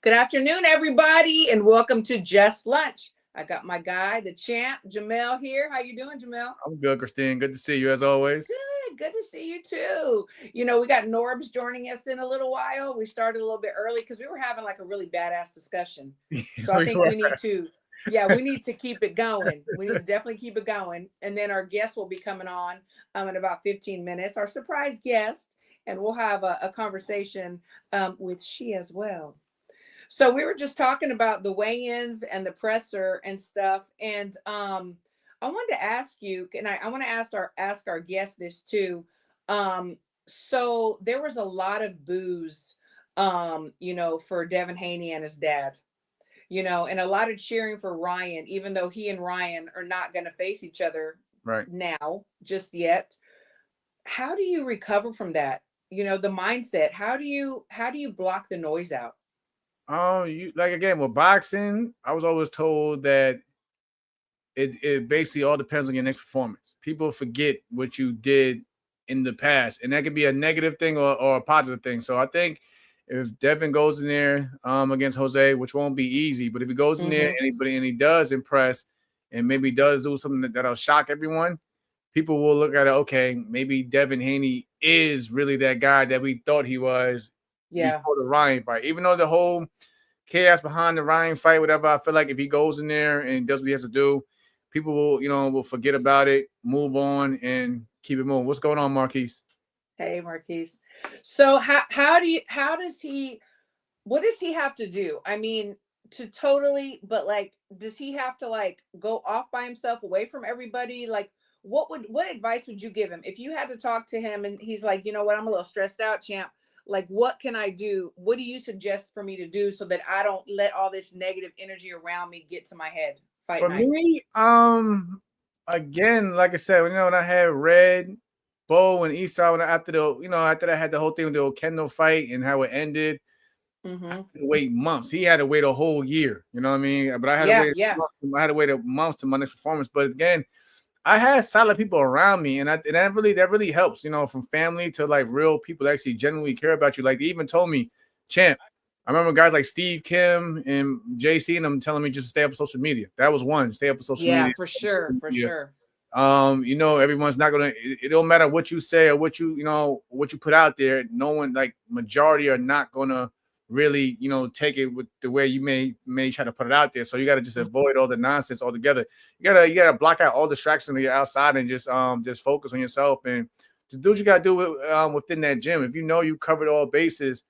Good afternoon, everybody, and welcome to Just Lunch. I got my guy, the champ, Jamel here. How you doing, Jamel? I'm good, Christine. Good to see you as always. Good to see you too. We got Norbs joining us in a little while. We started a little bit early because we were having like a really badass discussion. So I We think were. we need to keep it going. We need to definitely keep it going. And then our guest will be coming on in about 15 minutes, our surprise guest, and we'll have a conversation with she as well. So we were just talking about the weigh-ins and the presser and stuff. And I wanted to ask you, and I want to ask our guest this too. So there was a lot of boos, for Devin Haney and his dad, and a lot of cheering for Ryan, even though he and Ryan are not going to face each other Right. now just yet. How do you recover from that? The mindset. How do you block the noise out? You like again with boxing, I was always told that it basically all depends on your next performance. People forget what you did in the past, and that could be a negative thing or a positive thing. So I think if Devin goes in there against Jose, which won't be easy, but if he goes in there Mm-hmm. and he does impress and maybe does do something that'll shock everyone, people will look at it. Okay, maybe Devin Haney is really that guy that we thought he was Yeah. before the Ryan fight. Even though the whole chaos behind the Ryan fight, whatever, I feel like if he goes in there and does what he has to do, people will forget about it, move on, and keep it moving. What's going on, Marquise? Hey, Marquise. So how does he what does he have to do? I mean, to totally, but like, does he have to like go off by himself away from everybody? Like, what advice would you give him if you had to talk to him and he's like, you know what, I'm a little stressed out, champ. Like, what can I do? What do you suggest for me to do so that I don't let all this negative energy around me get to my head fight For night? me, again, like I said, when I had Red, Bo, and Esau, after I had the whole thing with the Okendo fight and how it ended, I Mm-hmm. had to wait months. He had to wait a whole year. You know what I mean? But I had to Yeah, wait yeah. months. I had to wait a months to my next performance. But again, I had solid people around me, and that really helps. From family to like real people that actually genuinely care about you. Like they even told me, champ. I remember guys like Steve Kim and JC and them telling me just to stay up with social media. That was one. Stay up with social Yeah, media. for sure, for sure. Everyone's not gonna. It don't matter what you say or what you put out there. No one, like majority, are not gonna really take it with the way you may try to put it out there. So you got to just avoid all the nonsense altogether. You gotta block out all distractions on your outside and just focus on yourself and just do what you gotta do within that gym. If you know you covered all bases,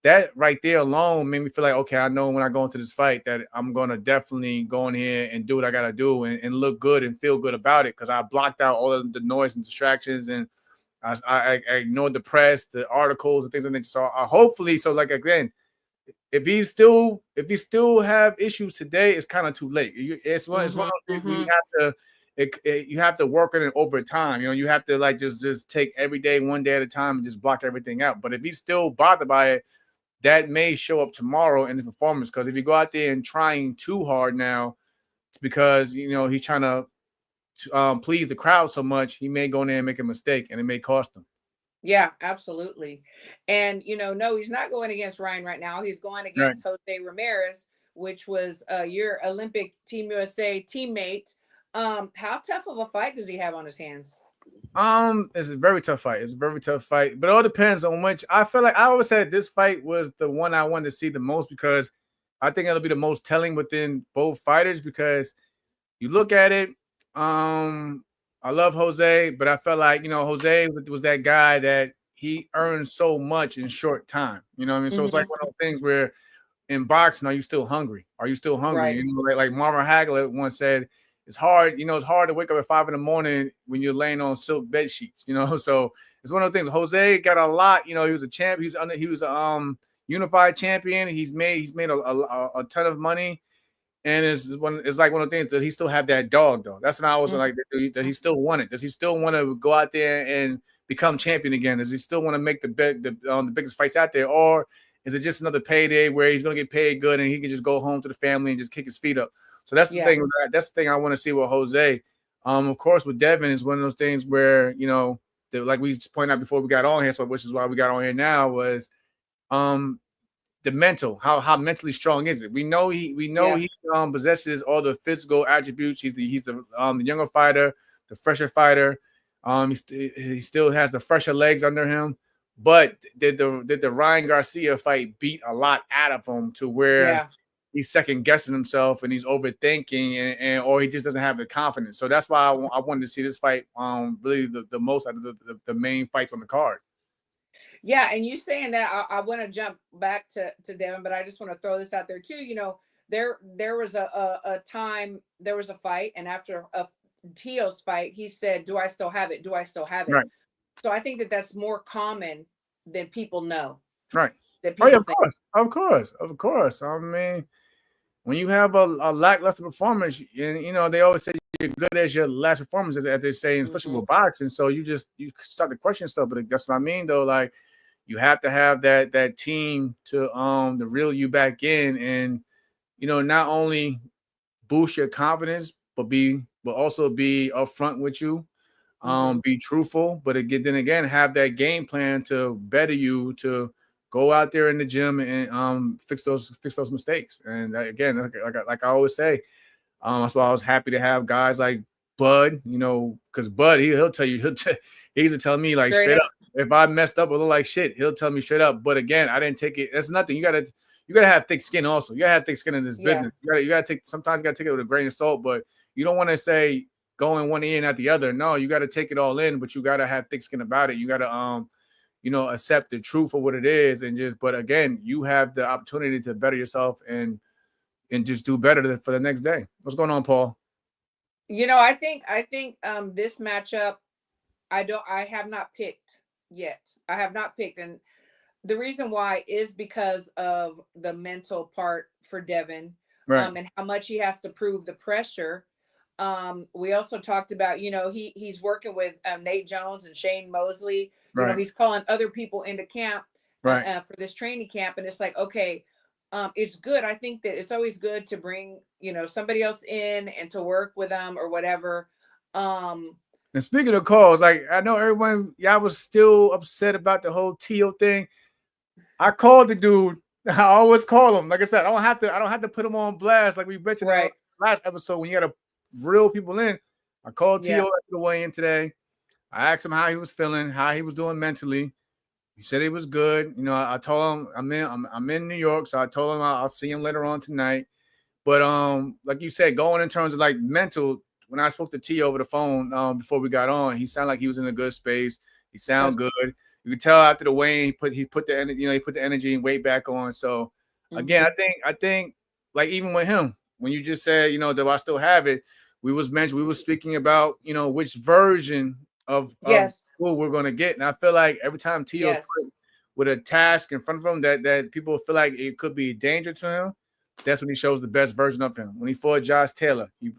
that right there alone made me feel like, okay, I know when I go into this fight that I'm gonna definitely go in here and do what I gotta do and look good and feel good about it because I blocked out all of the noise and distractions and I ignored the press, the articles and things like that. So hopefully, so like again, if he still have issues today, it's kind of too late. It's one of Mm-hmm. those things where you Mm-hmm. have to you have to work on it over time. You have to like just take every day one day at a time and just block everything out. But if he's still bothered by it, that may show up tomorrow in the performance. Because if you go out there and trying too hard now, it's because he's trying to please the crowd so much, he may go in there and make a mistake, and it may cost him. Yeah, absolutely. And no, he's not going against Ryan right now. He's going Right. against Jose Ramirez, which was your Olympic Team USA teammate. How tough of a fight does he have on his hands? It's a very tough fight. It's a very tough fight, but it all depends on which. I feel like I always said this fight was the one I wanted to see the most because I think it'll be the most telling within both fighters because you look at it. Um, I love Jose, but I felt like Jose was that guy that he earned so much in short time. You know what I mean? So it's like one Hmm. of those things where in boxing, are you still hungry? Are you still hungry? Right. Like Marvin Hagler once said, it's hard. It's hard to wake up at 5 in the morning when you're laying on silk bed sheets. So it's one of those things. Jose got a lot. He was a champ. He was unified champion. He's made a ton of money. And it's like one of the things that he still have that dog though. That's when I was like that he still won it. Does he still want to go out there and become champion again? Does he still want to make the biggest fights out there, or is it just another payday where he's gonna get paid good and he can just go home to the family and just kick his feet up? So that's the Yeah. thing. That's the thing I want to see with Jose. Of course, with Devin is one of those things where like we just pointed out before we got on here, so which is why we got on here now was um the mental, how mentally strong is it? We know he possesses all the physical attributes. He's the younger fighter, the fresher fighter. He still has the fresher legs under him. But did the Ryan Garcia fight beat a lot out of him to where he's second guessing himself and he's overthinking and or he just doesn't have the confidence. So that's why I wanted to see this fight really the most out of the main fights on the card. Yeah, and you saying that I want to jump back to Devin, but I just want to throw this out there too. You know, there was a time there was a fight, and after Teo's fight, he said, "Do I still have it? Do I still have it?" Right. So I think that that's more common than people know. Right. That Oh, yeah, people of course. I mean, when you have a lackluster performance, and you know they always say you're good as your last performance, as they say, especially with boxing. So you start to question yourself. But that's what I mean, though. Like you have to have that team to reel you back in, and you know not only boost your confidence, but also be upfront with you. Be truthful, but then again, have that game plan to better you to go out there in the gym and fix those mistakes. And again, like I always say, that's why I was happy to have guys like Bud, you know, because Bud he'll tell you he's tell me like straight up if I messed up or look like shit, he'll tell me straight up. But again, I didn't take it. That's nothing. You gotta have thick skin also. You gotta have thick skin in this business. You gotta take it with a grain of salt, but you don't want to say go in one ear and not the other. No, you got to take it all in, but you got to have thick skin about it. You got to, accept the truth for what it is. But again, you have the opportunity to better yourself and just do better for the next day. What's going on, Paul? You know, I think this matchup, I have not picked yet. I have not picked. And the reason why is because of the mental part for Devin, right. And how much he has to prove the pressure. We also talked about, you know, he's working with Nate Jones and Shane Mosley. You know, he's calling other people into camp for this training camp. And it's like, okay, it's good. I think that it's always good to bring, you know, somebody else in and to work with them or whatever. And speaking of calls, like I know everyone, y'all was still upset about the whole Teo thing. I called the dude. I always call him. Like I said, I don't have to put him on blast like we mentioned in the last episode when you got to reel people in. I called Teo after the weigh-in today. I asked him how he was feeling, how he was doing mentally. He said he was good. You know, I told him I'm in New York, so I told him I'll see him later on tonight. But like you said, going in terms of like mental, when I spoke to Teo over the phone before we got on, he sounded like he was in a good space. He sounded good. You could tell after the weigh-in, he put the energy and weight back on. So again, I think like even with him, when you just said, you know, do I still have it? We were speaking about, you know, which version of who we're going to get. And I feel like every time Teo's put with a task in front of him that people feel like it could be a danger to him, that's when he shows the best version of him. When he fought Josh Taylor, he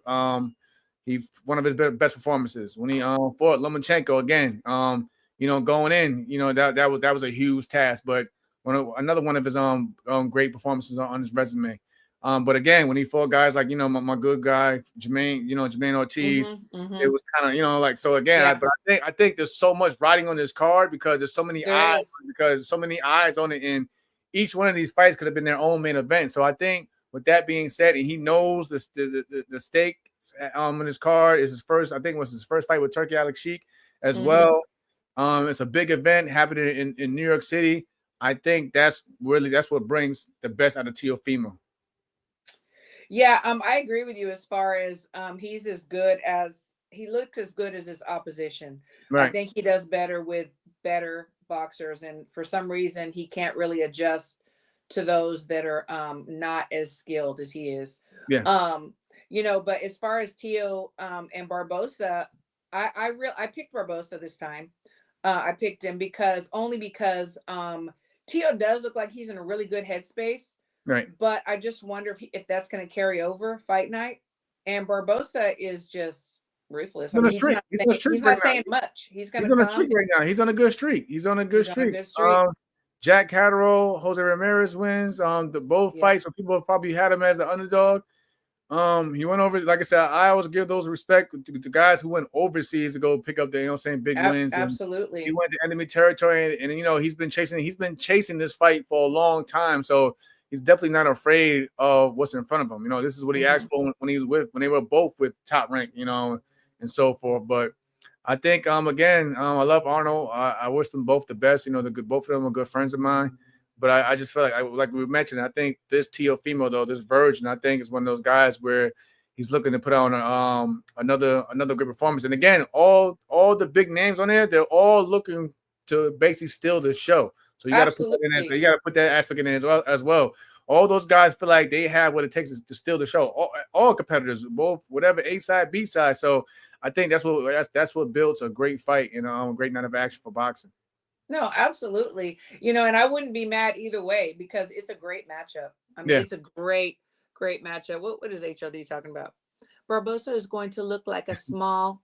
one of his best performances. When he fought Lomachenko again, you know, going in, you know, that was a huge task, but another one of his great performances on his resume. But again, when he fought guys like, you know, my good guy, Jermaine Ortiz, it was kind of, you know, like, so again, I think there's so much riding on this card because there's so many eyes on it. And each one of these fights could have been their own main event. So I think with that being said, and he knows the stake in his card is his first, I think it was his first fight with Turkey Alex Sheik as well. It's a big event happening in New York City. I think that's what brings the best out of Teofimo. Yeah, I agree with you as far as he looks as good as his opposition. Right. I think he does better with better boxers, and for some reason he can't really adjust to those that are not as skilled as he is. Yeah. You know, but as far as Teo and Barbosa, I picked Barbosa this time. I picked him because Teo does look like he's in a really good headspace. Right. But I just wonder if that's going to carry over fight night. And Barbosa is just ruthless. I mean, he's not saying much. He's on a streak right now. He's on a good streak. Jack Catterall, Jose Ramirez wins. The both fights where people have probably had him as the underdog. He went over, like I said, I always give those respect to guys who went overseas to go pick up the, big wins. And Absolutely. he went to enemy territory, and he's been chasing this fight for a long time. So he's definitely not afraid of what's in front of him. This is what he asked for when they were both with Top Rank, and so forth. But I think again, I love Arnold. I wish them both the best. Both of them are good friends of mine. But I just feel like we mentioned, I think this Teofimo, though, this Virgin, I think is one of those guys where he's looking to put on another great performance. And again, all the big names on there, they're all looking to basically steal the show. So you got to put that in there. So you got to put that aspect in there as well. All those guys feel like they have what it takes to steal the show. All competitors, both whatever A side, B side. So I think that's what builds a great fight and a great night of action for boxing. No, absolutely. And I wouldn't be mad either way because it's a great matchup. I mean, it's a great matchup. What is HLD talking about? Barbosa is going to look like a snail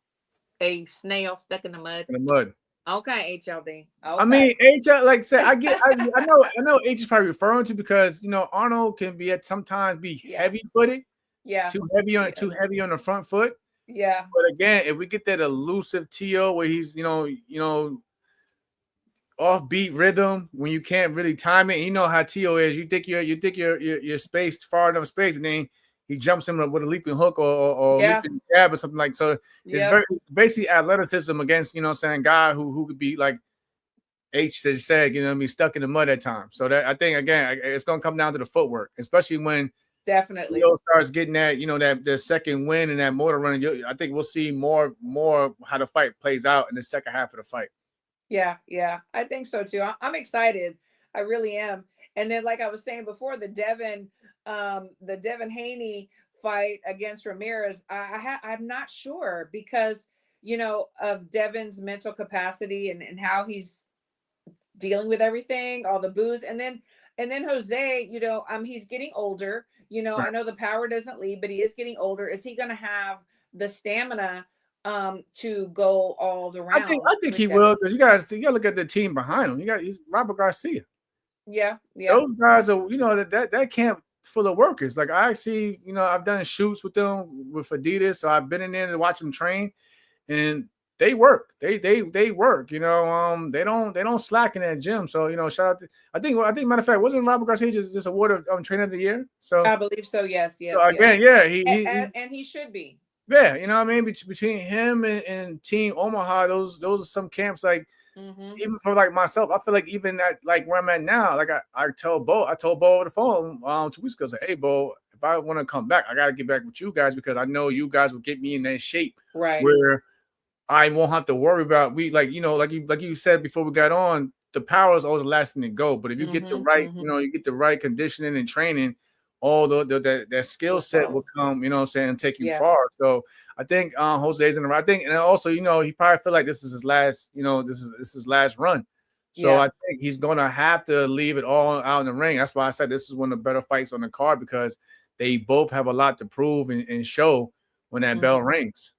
stuck in the mud. Okay, HLD. Okay. I mean, HL, like I said, I know H is probably referring to because Arnold can sometimes be heavy-footed. Yeah. Too heavy on the front foot. Yeah. But again, if we get that elusive TO where he's, offbeat rhythm when you can't really time it. You know how Tio is. You think your space far enough space, and then he jumps in with a leaping hook or leaping jab or something like so. It's very basically athleticism against guy who could be like H said, stuck in the mud at times. So that I think again it's gonna come down to the footwork, especially when definitely Tio starts getting that that the second win and that motor running. I think we'll see more how the fight plays out in the second half of the fight. Yeah, I think so too. I'm excited. I really am. And then, like I was saying before, the Devin Haney fight against Ramirez, I'm not sure because of Devin's mental capacity and how he's dealing with everything, all the booze, and then Jose, he's getting older. Right. I know the power doesn't leave, but he is getting older. Is he going to have the stamina to go all the rounds? I think he will because you gotta look at the team behind him. He's Robert Garcia. Yeah. Those guys are that camp full of workers. Like I see, I've done shoots with them with Adidas, so I've been in there to watch them train, and they work. They work. They don't slack in that gym. So shout out. I think matter of fact, wasn't Robert Garcia just awarded Trainer of the Year? So I believe so. Yes. So again, he should be. Yeah, what I mean? Between him and Team Omaha, those are some camps like even for like myself, I feel like even at like where I'm at now, like I told Bo over the phone 2 weeks ago, I said, hey Bo, if I want to come back, I gotta get back with you guys because I know you guys will get me in that shape where I won't have to worry about like you said before we got on, the power is always the last thing to go. But if you get the right, you get the right conditioning and training, all that skill set will come, and take you far. So I think Jose's in the right thing. And also, he probably feel like this is his last, this is his last run. So I think he's gonna have to leave it all out in the ring. That's why I said this is one of the better fights on the card because they both have a lot to prove and show when that bell rings.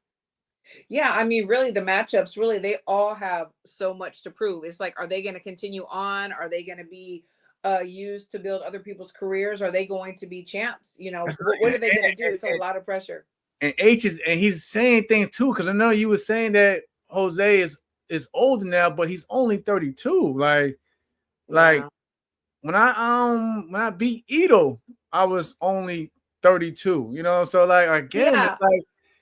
Yeah, I mean, really, the matchups, really, they all have so much to prove. It's like, are they going to continue on? Are they going to be used to build other people's careers? Are they going to be champs? What are they going to do? It's a lot of pressure. And he's saying things too, because I know you were saying that Jose is older now, but he's only 32. Like when I beat Ito, I was only 32. So like again,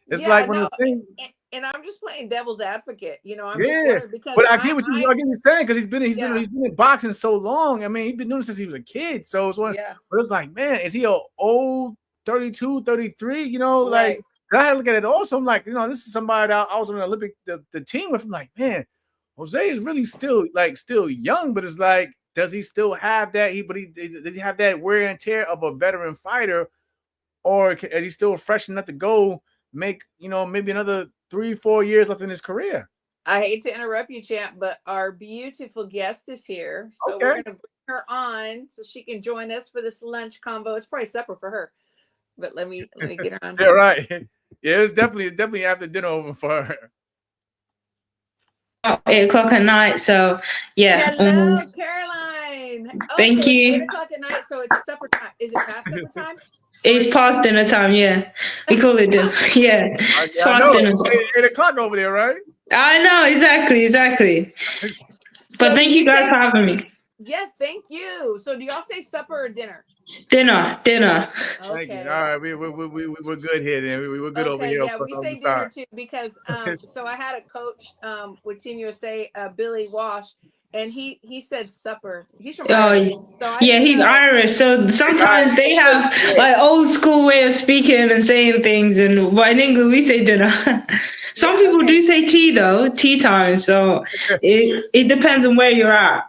it's like when the thing. And I'm just playing devil's advocate, I'm just because but I get what you're saying because he's been in boxing so long. I mean, he's been doing it since he was a kid. So it's but it's like, man, is he an old 32, 33? Like I had to look at it also. I'm like, this is somebody that I was on the Olympic the team with. I'm like, man, Jose is really still young, but it's like, does he still have that? Does he have that wear and tear of a veteran fighter, or is he still fresh enough to go make maybe another 3-4 years left in his career? I hate to interrupt you, champ, but our beautiful guest is here, so we're gonna bring her on so she can join us for this lunch convo. It's probably supper for her, but let me get her on. Yeah, right. Yeah, it's definitely after dinner over for her. 8 o'clock at night, so yeah. Hello, Caroline. Thank you. 8 o'clock at night, so it's supper time. Is it past supper time? It's past dinner time. Yeah, we call it dinner. Yeah, it's I past know. dinner It's time. 8 o'clock over there, right? I know exactly. But So do thank you you guys say for having me. yes? Thank you. So do y'all say supper or dinner? Dinner. Thank you. Okay. All right, we're good here. Then we're good over Okay, here yeah, on we the say side. dinner too because so I had a coach with Team USA, Billy Walsh, and he said supper. He's from Ireland, Oh, so I yeah, didn't he's know. Irish, so sometimes they have like old school way of speaking and saying things, and but in England we say dinner. Some Yeah, people okay. do say tea though, tea time. So it depends on where you're at.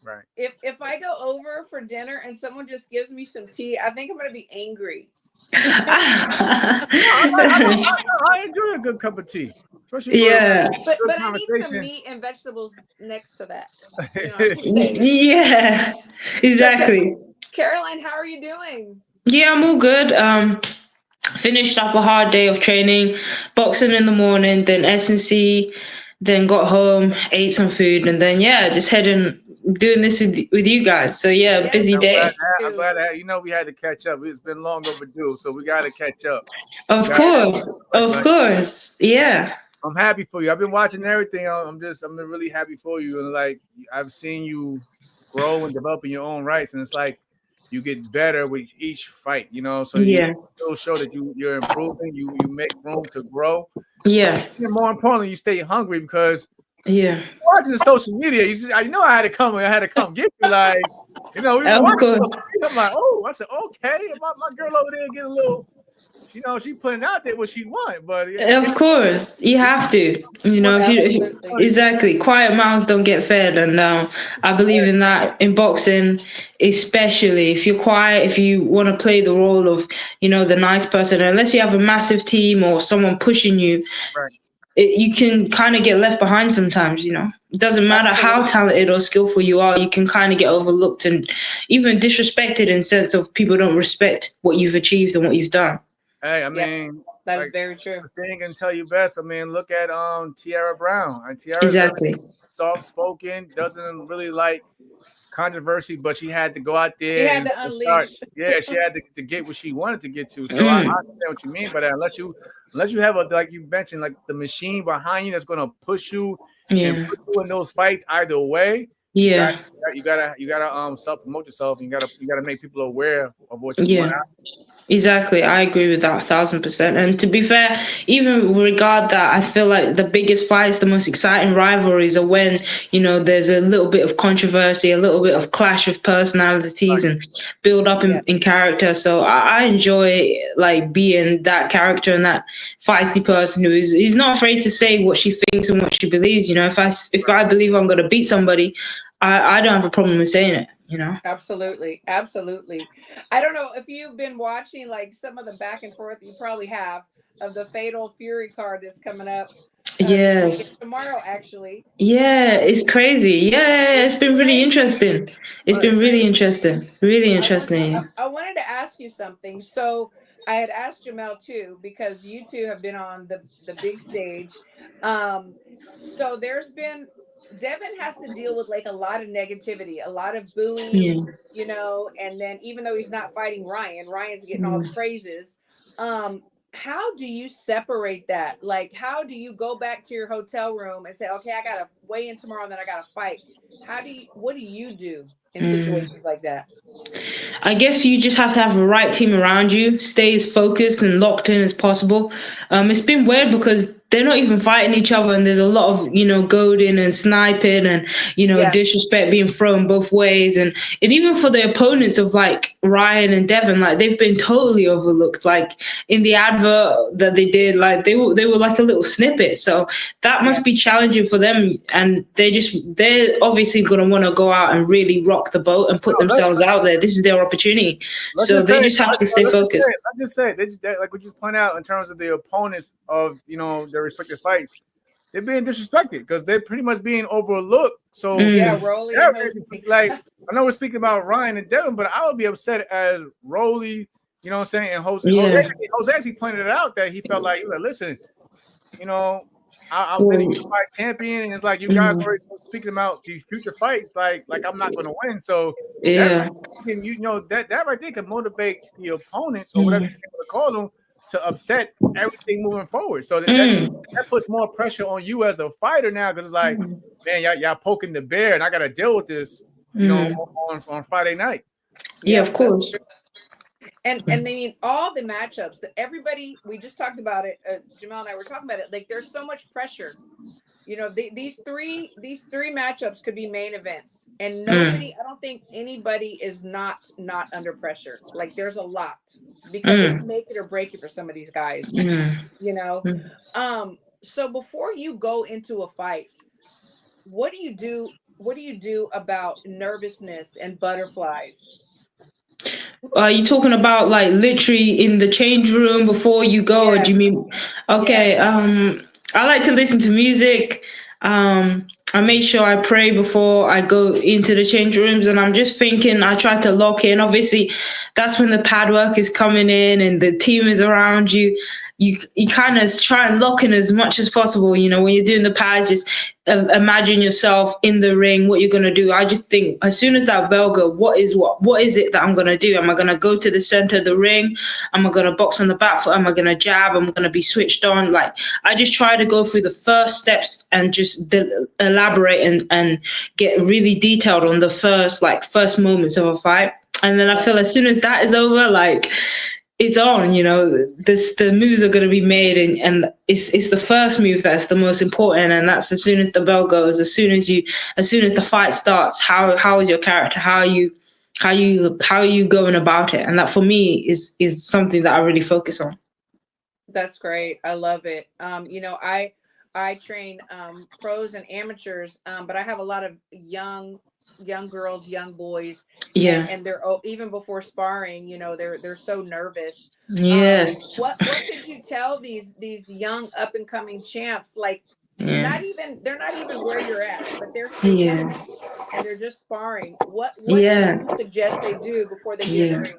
Right. If I go over for dinner and someone just gives me some tea, I think I'm gonna be angry. I enjoy a good cup of tea, especially for Yeah, But good I need some conversation. meat and vegetables next to that. You know, I'm just saying. yeah, So exactly. Caroline, how are you doing? Yeah, I'm all good. Finished up a hard day of training, boxing in the morning, then S&C, then got home, ate some food, and then yeah, just heading doing this with you guys. So yeah, Yes, busy day. I'm glad that you know we had to catch up. It's been long overdue, so we got to catch up. Of course, of course, yeah. I'm happy for you. I've been watching everything. I'm really happy for you, and like I've seen you grow and develop in your own rights, and it's like you get better with each fight, you know. So you Yeah, still show that you're improving. You make room to grow. yeah, And more importantly, you stay hungry because yeah. watching the social media. I know I had to come get you. Like you know, we were Of watching course. social media. I'm like, oh, I said okay. My girl over there getting a little. You know, she putting out there what she want, but Of course, you have to. You know, if you absolutely. exactly, quiet mouths don't get fed, and I believe in that in boxing, especially if you're quiet, if you want to play the role of, you know, the nice person, unless you have a massive team or someone pushing you, right. you can kind of get left behind sometimes. You know, it doesn't matter how talented or skillful you are, you can kind of get overlooked and even disrespected in sense of people don't respect what you've achieved and what you've done. Hey, I mean, that is very true. The thing can tell you best. I mean, look at Tiara Brown. And Tiara's Exactly. soft spoken, doesn't really like controversy, but she had to go out there. She had to unleash. She had to get what she wanted to get to. So I understand what you mean by that. Unless you have like you mentioned, like the machine behind you that's gonna push you and put you in those fights either way. Yeah. You gotta self promote yourself. You gotta make people aware of what you want. Exactly. I agree with that 1,000%. And to be fair, even regard that, I feel like the biggest fights, the most exciting rivalries are when, you know, there's a little bit of controversy, a little bit of clash of personalities and build up in character. So I enjoy like being that character and that feisty person who's not afraid to say what she thinks and what she believes. You know, if I believe I'm going to beat somebody, I don't have a problem with saying it. You know, absolutely. I don't know if you've been watching like some of the back and forth, you probably have, of the Fatal Fury card that's coming up. Yes, tomorrow actually. Yeah, it's crazy. Yeah, it's been really interesting. It's been really interesting. Really interesting. I wanted to ask you something. So I had asked Jamel too, because you two have been on the big stage. So there's been, Devin has to deal with like a lot of negativity, a lot of booing, you know, and then even though he's not fighting Ryan's getting all the praises. How do you separate that? Like, how do you go back to your hotel room and say, okay, I got to weigh in tomorrow and then I got to fight? What do you do in situations like that? I guess you just have to have the right team around you, stay as focused and locked in as possible. It's been weird because they're not even fighting each other, and there's a lot of, you know, goading and sniping and, you know, disrespect being thrown both ways, and even for the opponents of like Ryan and Devin, like they've been totally overlooked. Like in the advert that they did, like they were like a little snippet. So that must be challenging for them, and they're obviously gonna want to go out and really rock the boat and put themselves out there. This is their opportunity, so they just have to stay focused. I just say like we just point out in terms of the opponents of, you know, their respective fights, they're being disrespected because they're pretty much being overlooked. So Rolly, like I know we're speaking about Ryan and Devin, but I would be upset as Rolly, you know what I'm saying, and Jose actually pointed it out that he felt like, listen, you know, I'm literally fight champion, and it's like you guys already speaking about these future fights. Like I'm not going to win. So Yeah. that right there can motivate the opponents or whatever you want to call them to upset everything moving forward. So that puts more pressure on you as the fighter now, because it's like, man, y'all poking the bear, and I got to deal with this, on Friday night. Yeah, of course. And I mean, all the matchups that everybody, we just talked about it, Jamel and I were talking about it, like there's so much pressure. You know, these three matchups could be main events, and nobody, I don't think anybody is not under pressure. Like there's a lot, because it's make it or break it for some of these guys, you know? So before you go into a fight, what do you do? What do you do about nervousness and butterflies? Are you talking about like literally in the change room before you go, or do you mean? Okay. Yes. I like to listen to music. I make sure I pray before I go into the change rooms, and I'm just thinking, I try to lock in. Obviously, that's when the pad work is coming in and the team is around you. You kind of try and lock in as much as possible. You know, when you're doing the pads, just imagine yourself in the ring, what you're going to do. I just think as soon as that bell goes, what is it that I'm going to do? Am I going to go to the center of the ring? Am I going to box on the back foot? Am I going to jab? Am I going to be switched on? Like, I just try to go through the first steps and just elaborate and get really detailed on the first moments of a fight. And then I feel as soon as that is over, like, it's on, you know, the moves are going to be made, and it's the first move that's the most important, and that's as soon as the bell goes, as soon as the fight starts. How is your character? How are you going about it? And that for me is something that I really focus on. That's great. I love it. You know, I train pros and amateurs, but I have a lot of young girls, young boys, and they're even before sparring, you know, they're so nervous. Yes. What could you tell these young up and coming champs, like they're not even where you're at, but they're and they're just sparring. What do you suggest they do before they get in the ring?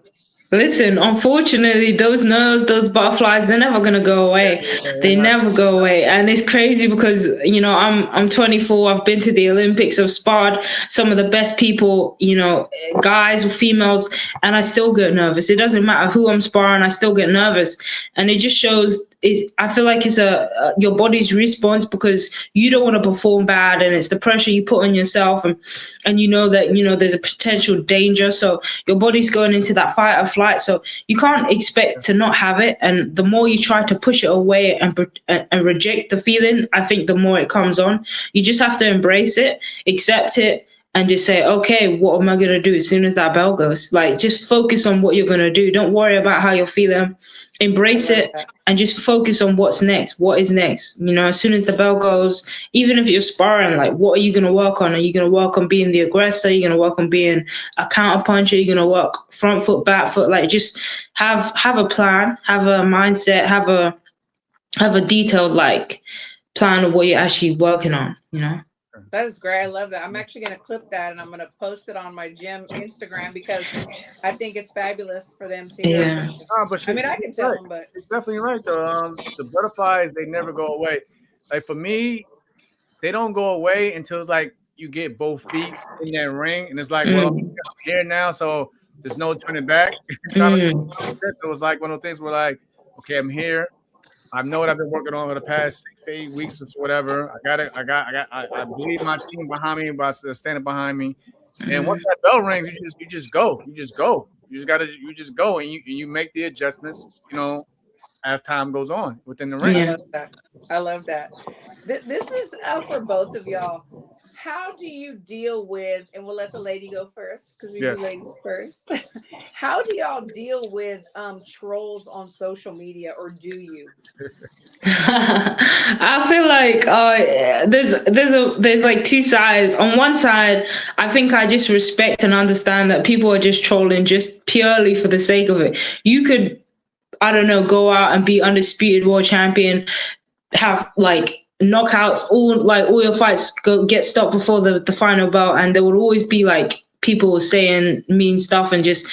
Listen, unfortunately, those nerves, those butterflies, they're never gonna go away. They never go away. And it's crazy because, you know, I'm 24. I've been to the Olympics. I've sparred some of the best people, you know, guys or females, and I still get nervous. It doesn't matter who I'm sparring, I still get nervous. And it just shows, I feel like it's your body's response, because you don't want to perform bad, and it's the pressure you put on yourself, and you know that, you know, there's a potential danger. So your body's going into that fight or flight. So you can't expect to not have it. And the more you try to push it away and reject the feeling, I think the more it comes on. You just have to embrace it, accept it, and just say, okay, what am I going to do as soon as that bell goes? Like, just focus on what you're going to do. Don't worry about how you're feeling. Embrace it and just focus on what's next. What is next? You know, as soon as the bell goes, even if you're sparring, like, what are you going to work on? Are you going to work on being the aggressor? Are you going to work on being a counter puncher? Are you going to work front foot, back foot? Like, just have a plan, have a mindset, have a detailed, like, plan of what you're actually working on, you know? That is great. I love that. I'm actually going to clip that, and I'm going to post it on my gym Instagram, because I think it's fabulous for them to hear. But I mean, I can tell them, but it's definitely right though. The butterflies, they never go away. Like for me, they don't go away until it's like you get both feet in that ring, and it's like, well, I'm here now, so there's no turning back. It was like one of those things where, like, okay, I'm here. I know what I've been working on for the past 6-8 weeks or whatever. I believe my team behind me, by standing behind me. And once that bell rings, you just go. You just go, and you make the adjustments, you know, as time goes on within the ring. I love that. This is for both of y'all. How do you deal with, and we'll let the lady go first, because we do ladies first. How do y'all deal with trolls on social media, or do you? I feel like there's like two sides. On one side, I think I just respect and understand that people are just trolling just purely for the sake of it. You could, I don't know, go out and be undisputed world champion, have like knockouts, all your fights get stopped before the final bell, and there will always be like people saying mean stuff and just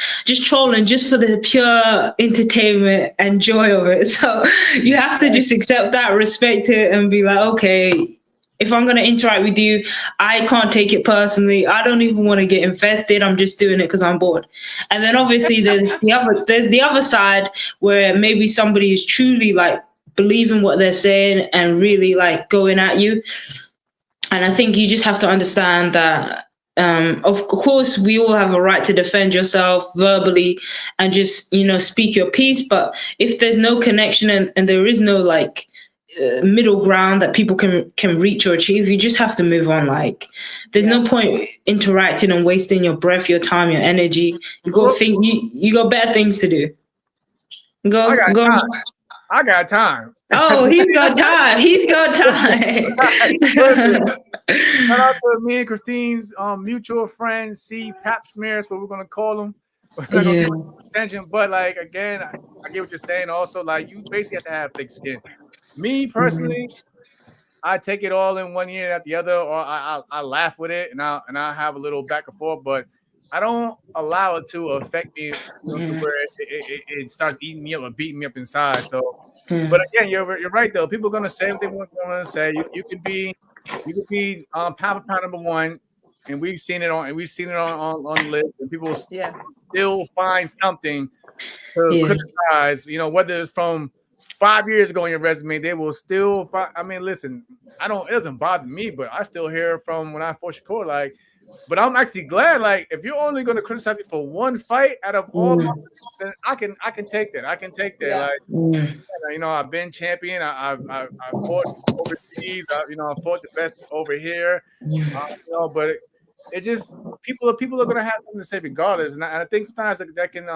trolling just for the pure entertainment and joy of it. So you have to just accept that, respect it, and be like, okay, if I'm going to interact with you, I can't take it personally. I don't even want to get invested. I'm just doing it because I'm bored. And then obviously there's the other side where maybe somebody is truly like believing what they're saying and really like going at you. And I think you just have to understand that, of course, we all have a right to defend yourself verbally and just, speak your piece. But if there's no connection and there is no like middle ground that people can reach or achieve, you just have to move on. Like, there's no point interacting and wasting your breath, your time, your energy. You got to think you got better things to do. Go. I got time. Oh, he's got time. He's got time. Shout out to me and Christine's mutual friend, C. Pap Smears, what we're gonna call him. We're not gonna give him attention, but like again, I get what you're saying. Also, like you basically have to have thick skin. Me personally, I take it all in one ear and at the other, or I laugh with it and I have a little back and forth, but I don't allow it to affect me to where it starts eating me up or beating me up inside. So, but again, you're right though. People are gonna say what they want to say. You could be pound for pound number one, and we've seen it on lists, and people still find something to criticize. Whether it's from 5 years ago on your resume, they will still find. I mean, listen, it doesn't bother me, but I still hear from when I fought Shakur, like. But I'm actually glad, like, if you're only going to criticize me for one fight out of all, then I can take that. I can take that. Like, I've been champion. I fought overseas. I fought the best over here. But it just people are going to have something to say regardless. And I think sometimes that can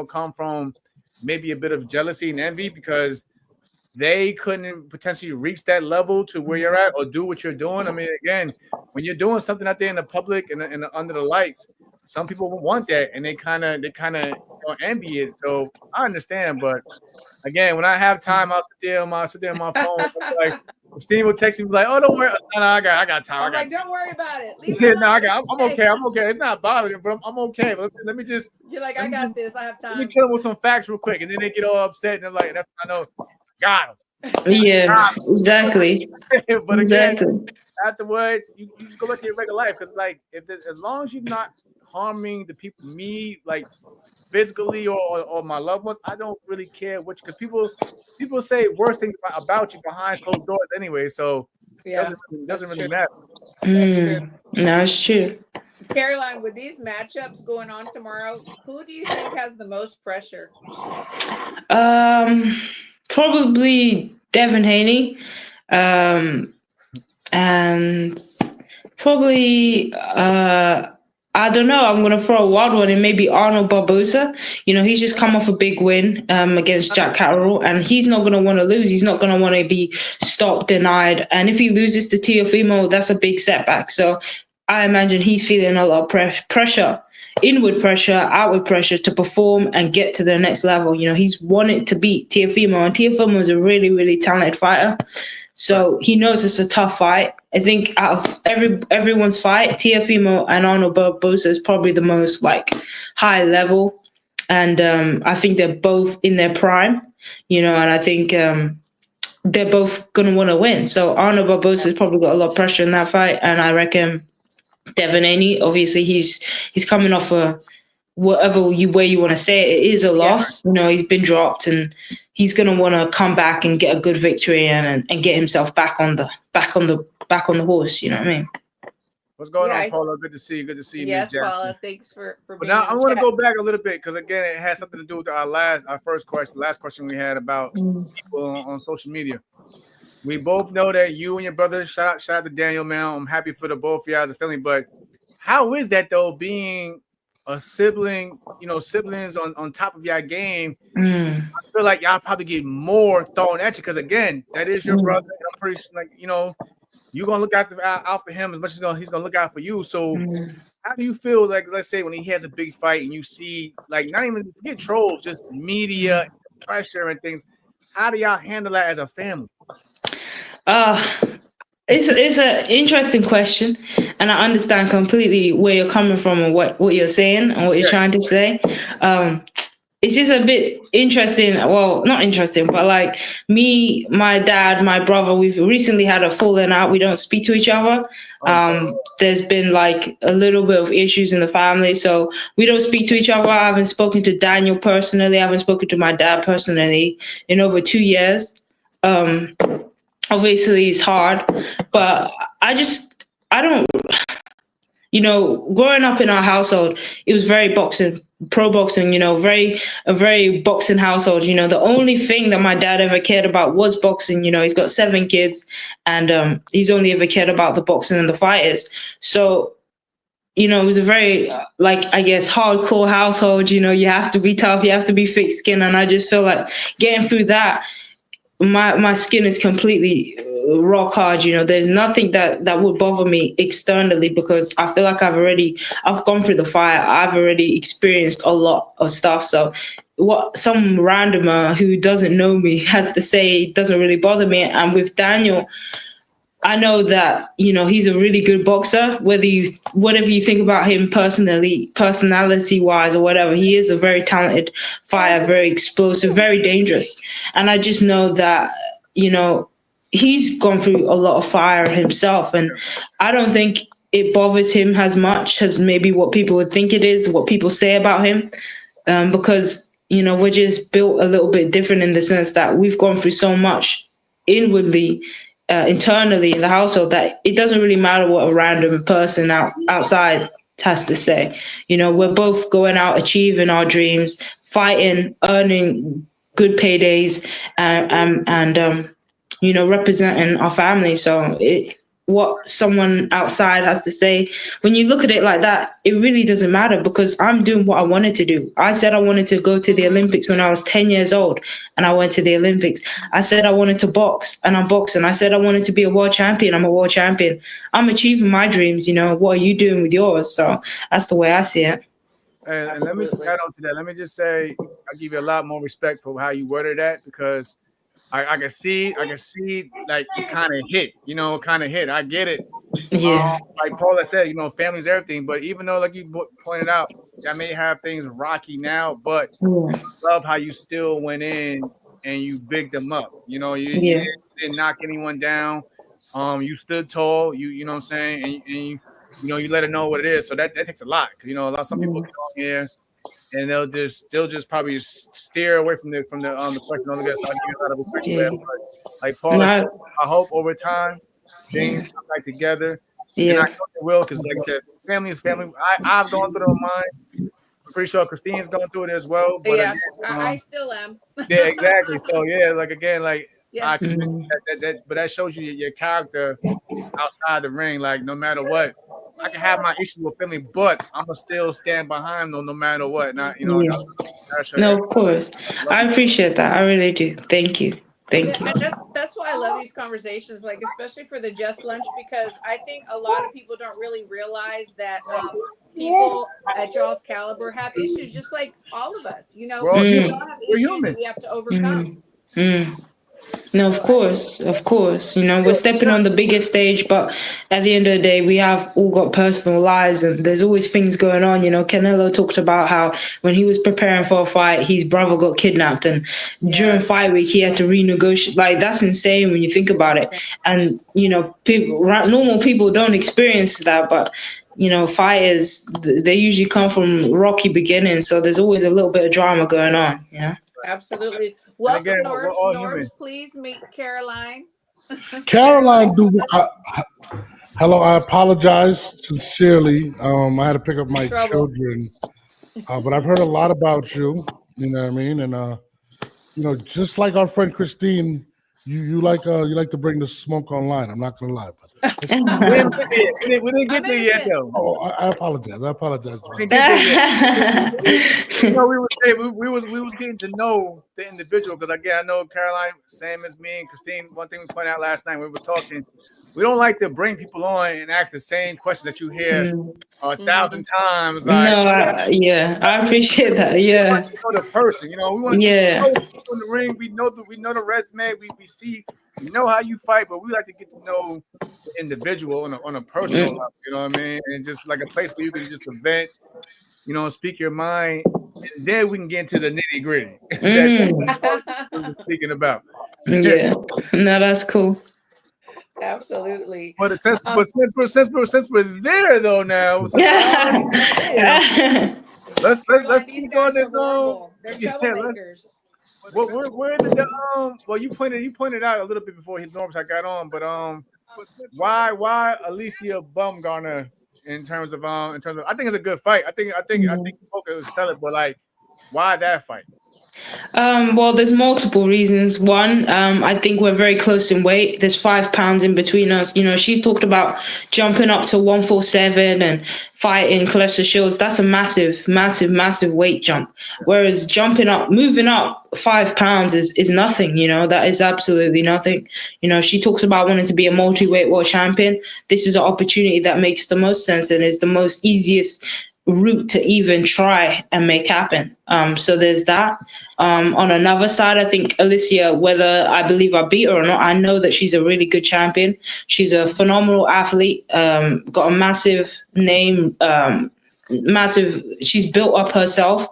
come from maybe a bit of jealousy and envy because they couldn't potentially reach that level to where you're at or do what you're doing. I mean, again, when you're doing something out there in the public and under the lights, some people want that and they kind of envy it. So I understand, but again, when I have time, I'll sit there on my phone. Like Steve will text me like, "Oh, don't worry, no, I got time." I'm like, don't worry about it. I'm okay. I'm okay. It's not bothering me, but I'm okay. But let me just. You're like, I got this. I have time. Let me kill them with some facts real quick, and then they get all upset and they're like, "That's I know." Got him. Yeah, exactly. But again, afterwards, you just go back to your regular life because, like, as long as you're not harming the people, me, like physically or my loved ones, I don't really care which. Because people say worse things about you behind closed doors anyway. So it doesn't really matter. No, it's true. Caroline, with these matchups going on tomorrow, who do you think has the most pressure? Probably Devin Haney, and probably I don't know. I'm gonna throw a wild one in maybe Arnold Barboza. He's just come off a big win against Jack Catterall, and he's not gonna want to lose. He's not gonna want to be stopped, denied, and if he loses to Teofimo, that's a big setback. So I imagine he's feeling a lot of pressure. Inward pressure, outward pressure to perform and get to the next level. He's wanted to beat Teofimo, and Teofimo is a really, really talented fighter. So he knows it's a tough fight. I think out of everyone's fight, Teofimo and Arnold Barboza is probably the most like high level, and I think they're both in their prime. And I think they're both gonna want to win. So Arnold Barboza has probably got a lot of pressure in that fight, and I reckon Devin Haney, obviously he's coming off a way you want to say it is a loss. He's been dropped and he's gonna want to come back and get a good victory and get himself back on the horse. You know what I mean? What's going on, Paula? Good to see you. Good to see you. Yes, Paula. Thanks for being. But now I want to go back a little bit because again, it has something to do with our last question we had about people on social media. We both know that you and your brother, shout out to Daniel, man. I'm happy for the both of you as a family. But how is that though, being a sibling, siblings on top of your game? I feel like y'all probably get more thrown at you because again, that is your brother. I'm pretty sure, like, you're gonna look out for him as much as he's gonna look out for you. So how do you feel like, let's say, when he has a big fight and you see, like, not even get trolls, just media pressure and things? How do y'all handle that as a family? It's an interesting question, and I understand completely where you're coming from and what you're saying and what you're trying to say. It's just a bit interesting. Well, not interesting, but like me, my dad, my brother, we've recently had a falling out. We don't speak to each other. There's been like a little bit of issues in the family, so we don't speak to each other. I haven't spoken to Daniel personally. I haven't spoken to my dad personally in over 2 years. Obviously it's hard, but I don't, growing up in our household, it was very pro boxing, a very boxing household. The only thing that my dad ever cared about was boxing. He's got 7 kids, and he's only ever cared about the boxing and the fighters. So, it was a very, I guess, hardcore household. You have to be tough, you have to be thick skin. And I just feel like getting through that, my skin is completely rock hard. There's nothing that would bother me externally, because I feel like I've gone through the fire. I've already experienced a lot of stuff. So what some randomer who doesn't know me has to say doesn't really bother me. And with Daniel, I know that, he's a really good boxer, whatever you think about him personality wise or whatever, he is a very talented fighter, very explosive, very dangerous. And I just know that, he's gone through a lot of fire himself. And I don't think it bothers him as much as maybe what people would think it is, what people say about him. Because, we're just built a little bit different in the sense that we've gone through so much inwardly, internally in the household, that it doesn't really matter what a random person outside has to say. We're both going out, achieving our dreams, fighting, earning good paydays, and representing our family. So what someone outside has to say, when you look at it like that, it really doesn't matter, because I'm doing what I wanted to do. I said I wanted to go to the Olympics when I was 10 years old, and I went to the Olympics. I said I wanted to box, and I'm boxing. I said I wanted to be a world champion. I'm a world champion. I'm achieving my dreams. What are you doing with yours? So that's the way I see it. And let me just add on to that. Let me just say, I give you a lot more respect for how you worded that, because I can see like it kind of hit. I get it. Yeah. Like Paula said, family's everything. But even though, like you pointed out, I may have things rocky now, but I love how you still went in and you bigged them up. You didn't knock anyone down. You stood tall. You know what I'm saying, and you let it know what it is. So that takes a lot. Cause some people get on here and they'll just probably steer away from the question on the guest. I'll give you a lot of respect for that. But like Paula said, I hope over time things come back together. Yeah. And I know they will, because like I said, family is family. I've gone through it on mine. I'm pretty sure Christine's going through it as well. But yeah, I still am. Yeah, exactly. So yeah, like again, like yes. But that shows you your character outside the ring. Like no matter what, I can have my issue with family, but I'm gonna still stand behind them no matter what. Not No, of course. I appreciate that. I really do. Thank you. Thank you. And that's why I love these conversations, like especially for the Just Lunch, because I think a lot of people don't really realize that people at y'all's caliber have issues just like all of us. We all have issues that we have to overcome. No, of course. We're stepping on the biggest stage, but at the end of the day, we have all got personal lives, and there's always things going on. Canelo talked about how when he was preparing for a fight, his brother got kidnapped, and during fight week, he had to renegotiate. Like, that's insane when you think about it. And, normal people don't experience that, but fighters, they usually come from rocky beginnings, so there's always a little bit of drama going on. Absolutely. Welcome, Norbs. Please meet Caroline. Caroline, hello. I apologize sincerely. I had to pick up my children, but I've heard a lot about you. You know what I mean? And just like our friend Christine, you like to bring the smoke online. I'm not gonna lie, but we didn't get there yet, though. Oh, I apologize. We was getting to know the individual, because again, I know Caroline, same as me and Christine. One thing we pointed out last night, we were talking. we don't like to bring people on and ask the same questions that you hear Mm. 1,000 times. Like, No, yeah, I appreciate that. Yeah, you know the person, you know, we want to yeah. know people in the ring. We know the resume. We see, we know how you fight, but we like to get to know the individual on a personal level. You know what I mean? And just like a place where you can just vent, you know, speak your mind, and then we can get into the nitty gritty that we were speaking about. Yeah, no, that's cool. Absolutely. But since we're there though now, since we're already there, let's Caroline, these speak on guys are this. horrible. They're Yeah, let's. troublemakers. Where did the well you pointed out a little bit before Norms I got on, but why Alicia Baumgartner in terms of I think it's a good fight. I think Poker was sell it, but like why that fight? Well, there's multiple reasons. One, I think we're very close in weight. There's 5 pounds in between us. You know, she's talked about jumping up to 147 and fighting Claressa Shields. That's a massive, massive, massive weight jump. Whereas moving up 5 pounds is nothing. You know, that is absolutely nothing. You know, she talks about wanting to be a multi-weight world champion. This is an opportunity that makes the most sense and is the most easiest route to even try and make happen. So there's that. On another side, I think Alicia, whether I believe I beat her or not, I know that she's a really good champion. She's a phenomenal athlete, got a massive name, she's built up herself,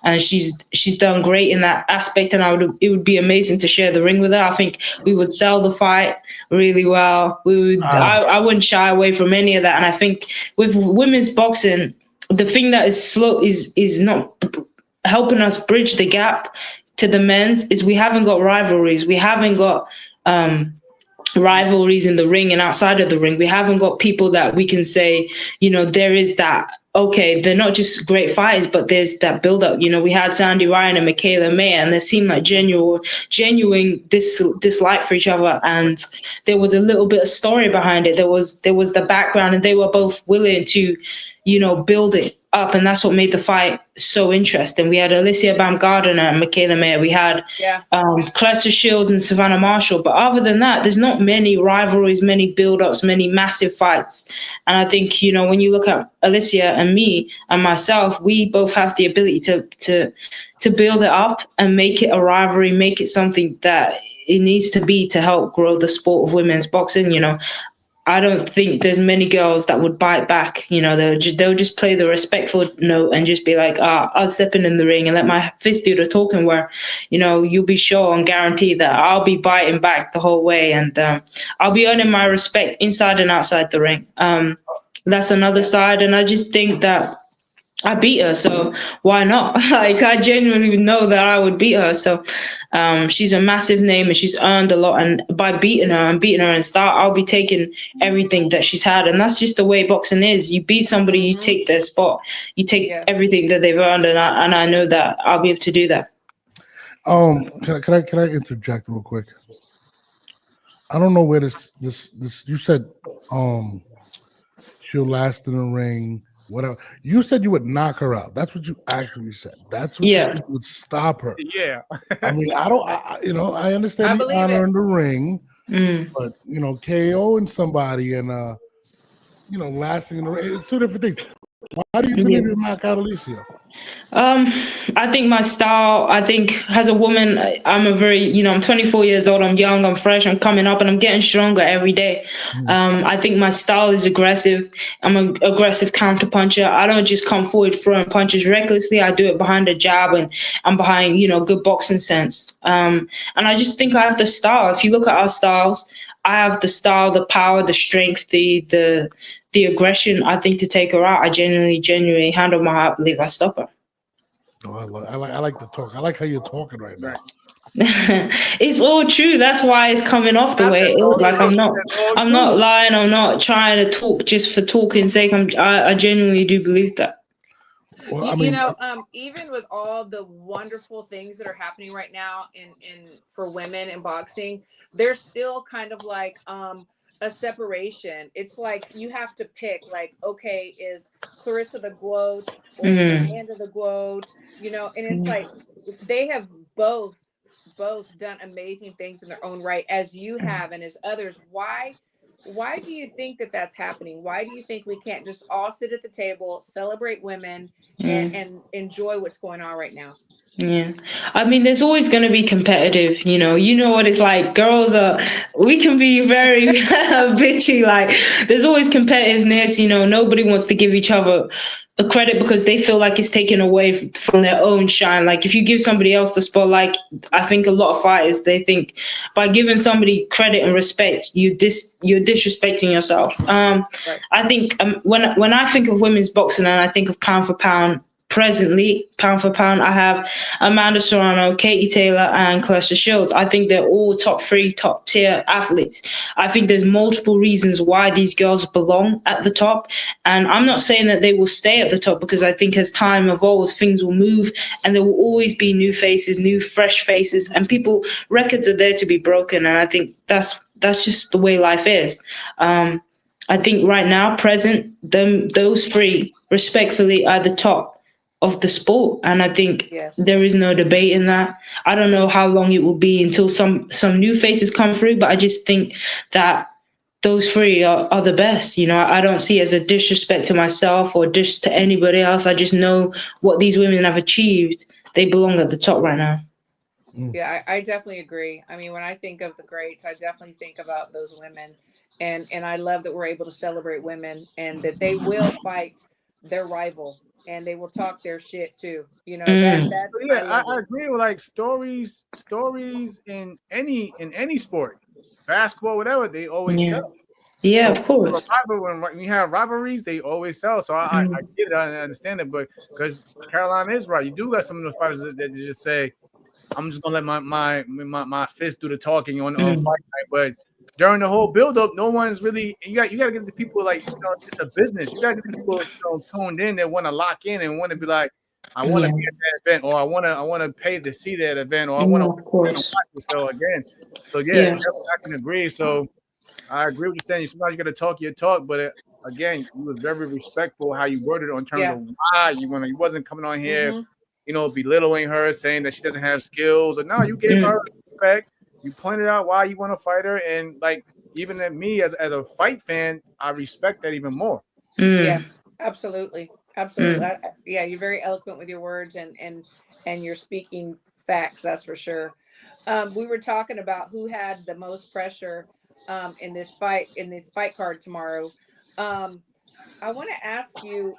and she's done great in that aspect, and it would be amazing to share the ring with her. I think we would sell the fight really well. I wouldn't shy away from any of that. And I think with women's boxing, the thing that is slow is not helping us bridge the gap to the men's is we haven't got rivalries. We haven't got rivalries in the ring and outside of the ring. We haven't got people that we can say, you know, there is that, okay, they're not just great fighters, but there's that build up. You know, we had Sandy Ryan and Michaela May, and there seemed like genuine dislike for each other. And there was a little bit of story behind it. There was the background, and they were both willing to, you know, build it up, and that's what made the fight so interesting. We had Alicia Baumgartner and Michaela Mayer. We had Claressa Shields and Savannah Marshall. But other than that, there's not many rivalries, many build-ups, many massive fights. And I think, you know, when you look at Alicia and me and myself, we both have the ability to build it up and make it a rivalry, make it something that it needs to be to help grow the sport of women's boxing. You know, I don't think there's many girls that would bite back. You know, they'll just play the respectful note and just be like, I'll step in the ring and let my fist do the talking, where, you know, you'll be sure and guaranteed that I'll be biting back the whole way, and I'll be earning my respect inside and outside the ring. That's another side. And I just think that I beat her, so why not? Like, I genuinely know that I would beat her. So she's a massive name, and she's earned a lot. And by beating her in start, I'll be taking everything that she's had. And that's just the way boxing is. You beat somebody, you take their spot, you take everything that they've earned, and I know that I'll be able to do that. Can I interject real quick? I don't know where this you said she'll last in the ring. Whatever you said, you would knock her out. That's what you actually said. That's what you said would stop her. Yeah. I mean, I understand the honor in the ring, but you know, KOing somebody and lasting in the ring, it's two different things. Why do you believe you knock out Alicia? I think my style, as a woman, I'm I'm 24 years old, I'm young, I'm fresh, I'm coming up, and I'm getting stronger every day. I think my style is aggressive. I'm an aggressive counter puncher. I don't just come forward throwing punches recklessly. I do it behind a jab, and I'm behind, good boxing sense. And I just think I have the style. If you look at our styles, I have the style, the power, the strength, the aggression, I think, to take her out. I genuinely, hand on my heart, believe I stop her. Oh, I like the talk. I like how you're talking right now. It's all true. That's why it's coming off the way it is. Like, I'm not lying. I'm not trying to talk just for talking's sake. I genuinely do believe that. Well, even with all the wonderful things that are happening right now in for women in boxing, there's still kind of like a separation. It's like you have to pick, like, okay, is Claressa the GOAT or Amanda the GOAT? And it's like they have both done amazing things in their own right, as you have and as others. Why why do you think that that's happening? Why do you think we can't just all sit at the table, celebrate women, and enjoy what's going on right now? Yeah. I mean, there's always going to be competitive, you know what it's like. Girls we can be very bitchy. Like, there's always competitiveness, nobody wants to give each other a credit because they feel like it's taken away from their own shine. Like, if you give somebody else the spotlight, I think a lot of fighters, they think by giving somebody credit and respect, you're disrespecting yourself. Right. I think when I think of women's boxing and I think of pound for pound, presently, pound for pound, I have Amanda Serrano, Katie Taylor, and Claressa Shields. I think they're all top 3, top tier athletes. I think there's multiple reasons why these girls belong at the top. And I'm not saying that they will stay at the top, because I think as time evolves, things will move and there will always be new faces, new fresh faces, and records are there to be broken. And I think that's just the way life is. I think right now, those 3 respectfully are the top of the sport, and I think there is no debate in that. I don't know how long it will be until some new faces come through, but I just think that those 3 are the best. I don't see it as a disrespect to myself or just to anybody else. I just know what these women have achieved. They belong at the top right now. Yeah, I definitely agree. I mean, when I think of the greats, I definitely think about those women, and I love that we're able to celebrate women and that they will fight their rival. And they will talk their shit too. That's I agree with like stories in any sport, basketball, whatever. They always sell. Yeah, of course. When we have rivalries, they always sell. So I get it, I understand it, but because Caroline is right, you do got some of those fighters that just say, "I'm just gonna let my fist do the talking on fight night," but during the whole build-up, no one's really. You got to get the people like it's a business. You got to get the people tuned in that want to lock in and want to be like, I want to be at that event, or I want to pay to see that event, or I want to watch the show again. So I can agree. So I agree with you saying sometimes you got to talk your talk, but again, you was very respectful how you worded it in terms of why you want. You wasn't coming on here, belittling her, saying that she doesn't have skills, or no, you gave her respect. You pointed out why you want to fight her, and like even at me as a fight fan, I respect that even more. Yeah, absolutely. You're very eloquent with your words, and you're speaking facts. That's for sure. We were talking about who had the most pressure in this fight card tomorrow. I want to ask you,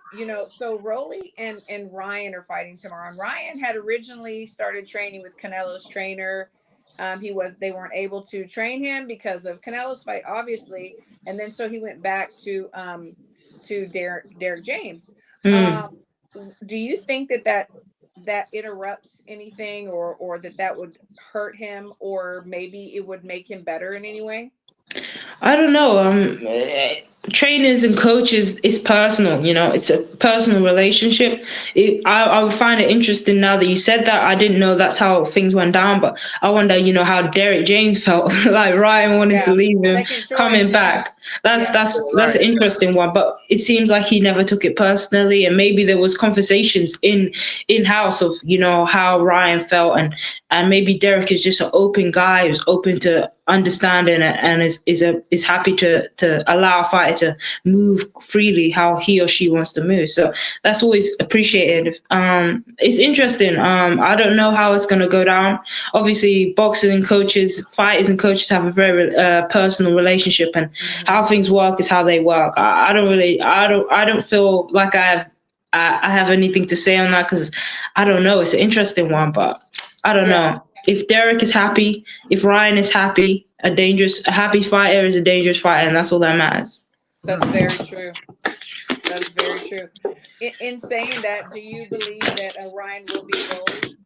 so Rolly and Ryan are fighting tomorrow. And Ryan had originally started training with Canelo's trainer. They weren't able to train him because of Canelo's fight, obviously, and then so he went back to Derek James. Do you think that interrupts anything, or that would hurt him, or maybe it would make him better in any way? I don't know. Trainers and coaches, it's personal, it's a personal relationship. I would find it interesting now that you said that. I didn't know that's how things went down, but I wonder, how Derek James felt. Like Ryan wanted to leave him, coming back. That's an interesting one, but it seems like he never took it personally, and maybe there was conversations in-house of, how Ryan felt, and maybe Derek is just an open guy who's open to understanding it and is happy to allow a fighter to move freely how he or she wants to move. So that's always appreciated. It's interesting. I don't know how it's going to go down. Obviously, fighters and coaches have a very personal relationship, and how things work is how they work. I don't feel like I have anything to say on that, because I don't know. It's an interesting one, but I don't know. If Derek is happy, if Ryan is happy, a happy fighter is a dangerous fighter, and that's all that matters. That's very true. That's very true. In saying that, do you believe that Ryan will be gold?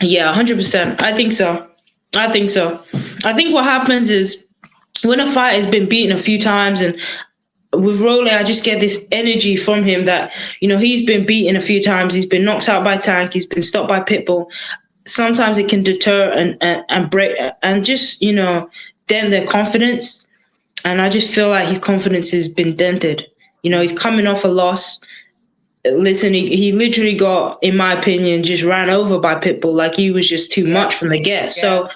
Yeah, 100%. I think so. I think what happens is when a fighter has been beaten a few times, and with Rolly, I just get this energy from him that, he's been beaten a few times. He's been knocked out by Tank. He's been stopped by Pitbull. Sometimes it can deter and break and just, dent their confidence. And I just feel like his confidence has been dented. He's coming off a loss. Listen, he literally got, in my opinion, just ran over by Pitbull. Like, he was just too much from the get. So,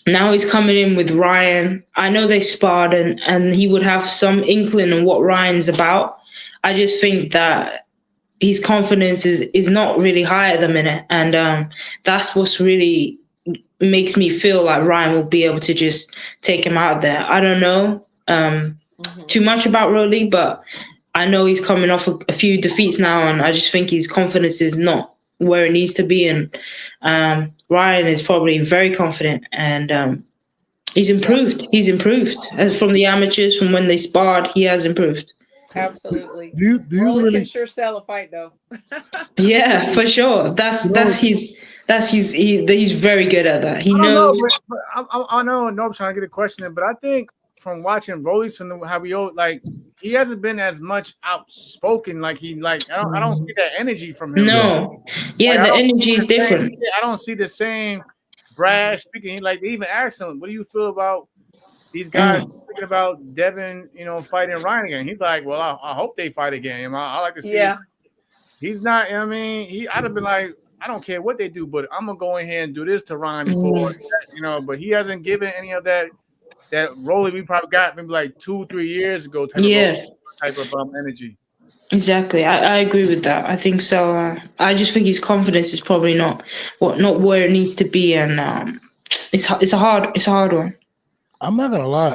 Now he's coming in with Ryan. I know they sparred and he would have some inkling on what Ryan's about. I just think that his confidence is not really high at the minute. And that's what's really makes me feel like Ryan will be able to just take him out there. I don't know too much about Rolly, but I know he's coming off a few defeats now, and I just think his confidence is not where it needs to be. And Ryan is probably very confident, and he's improved. He's improved. As from the amateurs, from when they sparred, he has improved. Absolutely. Do you Rolly really? can sure sell a fight though. Yeah, for sure. He's very good at that. He I don't knows. know, but I know I'm trying to get a question in, but I think from watching Rolly's from how we all like, he hasn't been as much outspoken. Like I don't see that energy from him. No, yeah, Like, the energy is different. I don't see the same brash speaking. Like they even asked him, "What do you feel about these guys speaking about Devin? Fighting Ryan again?" He's like, "Well, I hope they fight again. I like to see." Yeah. He's not. I mean, I'd have been like, I don't care what they do, but I'm gonna go in here and do this to Ryan before, But he hasn't given any of that Rolly we probably got maybe like 2-3 years ago type of energy. Exactly. I agree with that. I think so. I just think his confidence is probably not where it needs to be, and it's a hard one. I'm not gonna lie.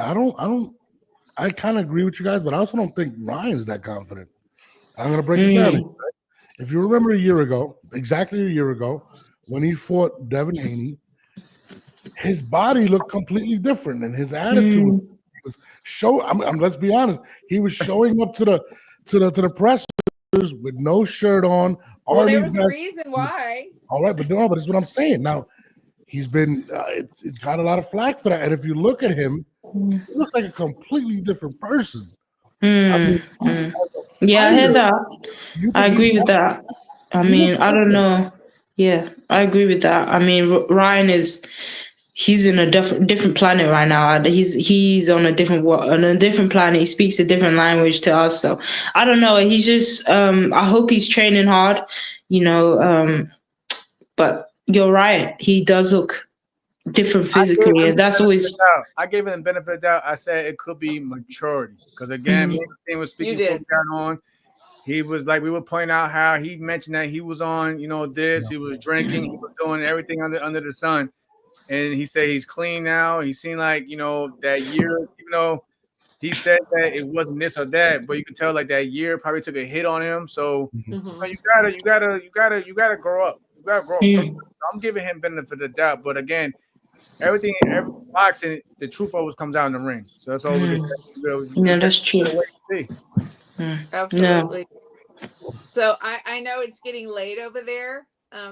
I kind of agree with you guys, but I also don't think Ryan's that confident. I'm gonna break it down. If you remember exactly a year ago, when he fought Devin Haney, his body looked completely different, and his attitude was let's be honest, he was showing up to the pressers with no shirt on. Well, there was a reason why. All right, but it's what I'm saying. Now he's been it's got a lot of flack for that, and if you look at him, he looks like a completely different person. Yeah, I hear that. I agree with that. I mean, I don't know. Yeah, I agree with that. I mean, Ryan he's in a different planet right now. He's on a different planet. He speaks a different language to us. So I don't know. He's just I hope he's training hard, but you're right. He does look different physically, and that's always. I gave him the benefit of the doubt. I said it could be maturity because again, he was speaking on. He was like, we were pointing out how he mentioned that he was on, this. He was drinking. He was doing everything under the sun. And he said he's clean now. He seemed like, that year, even though he said that it wasn't this or that, but you can tell like that year probably took a hit on him. So you gotta grow up. You gotta grow up. So I'm giving him benefit of the doubt. But again, every boxing, the truth always comes out in the ring. So that's all we can say. Yeah, that's true. Absolutely. No. So I know it's getting late over there.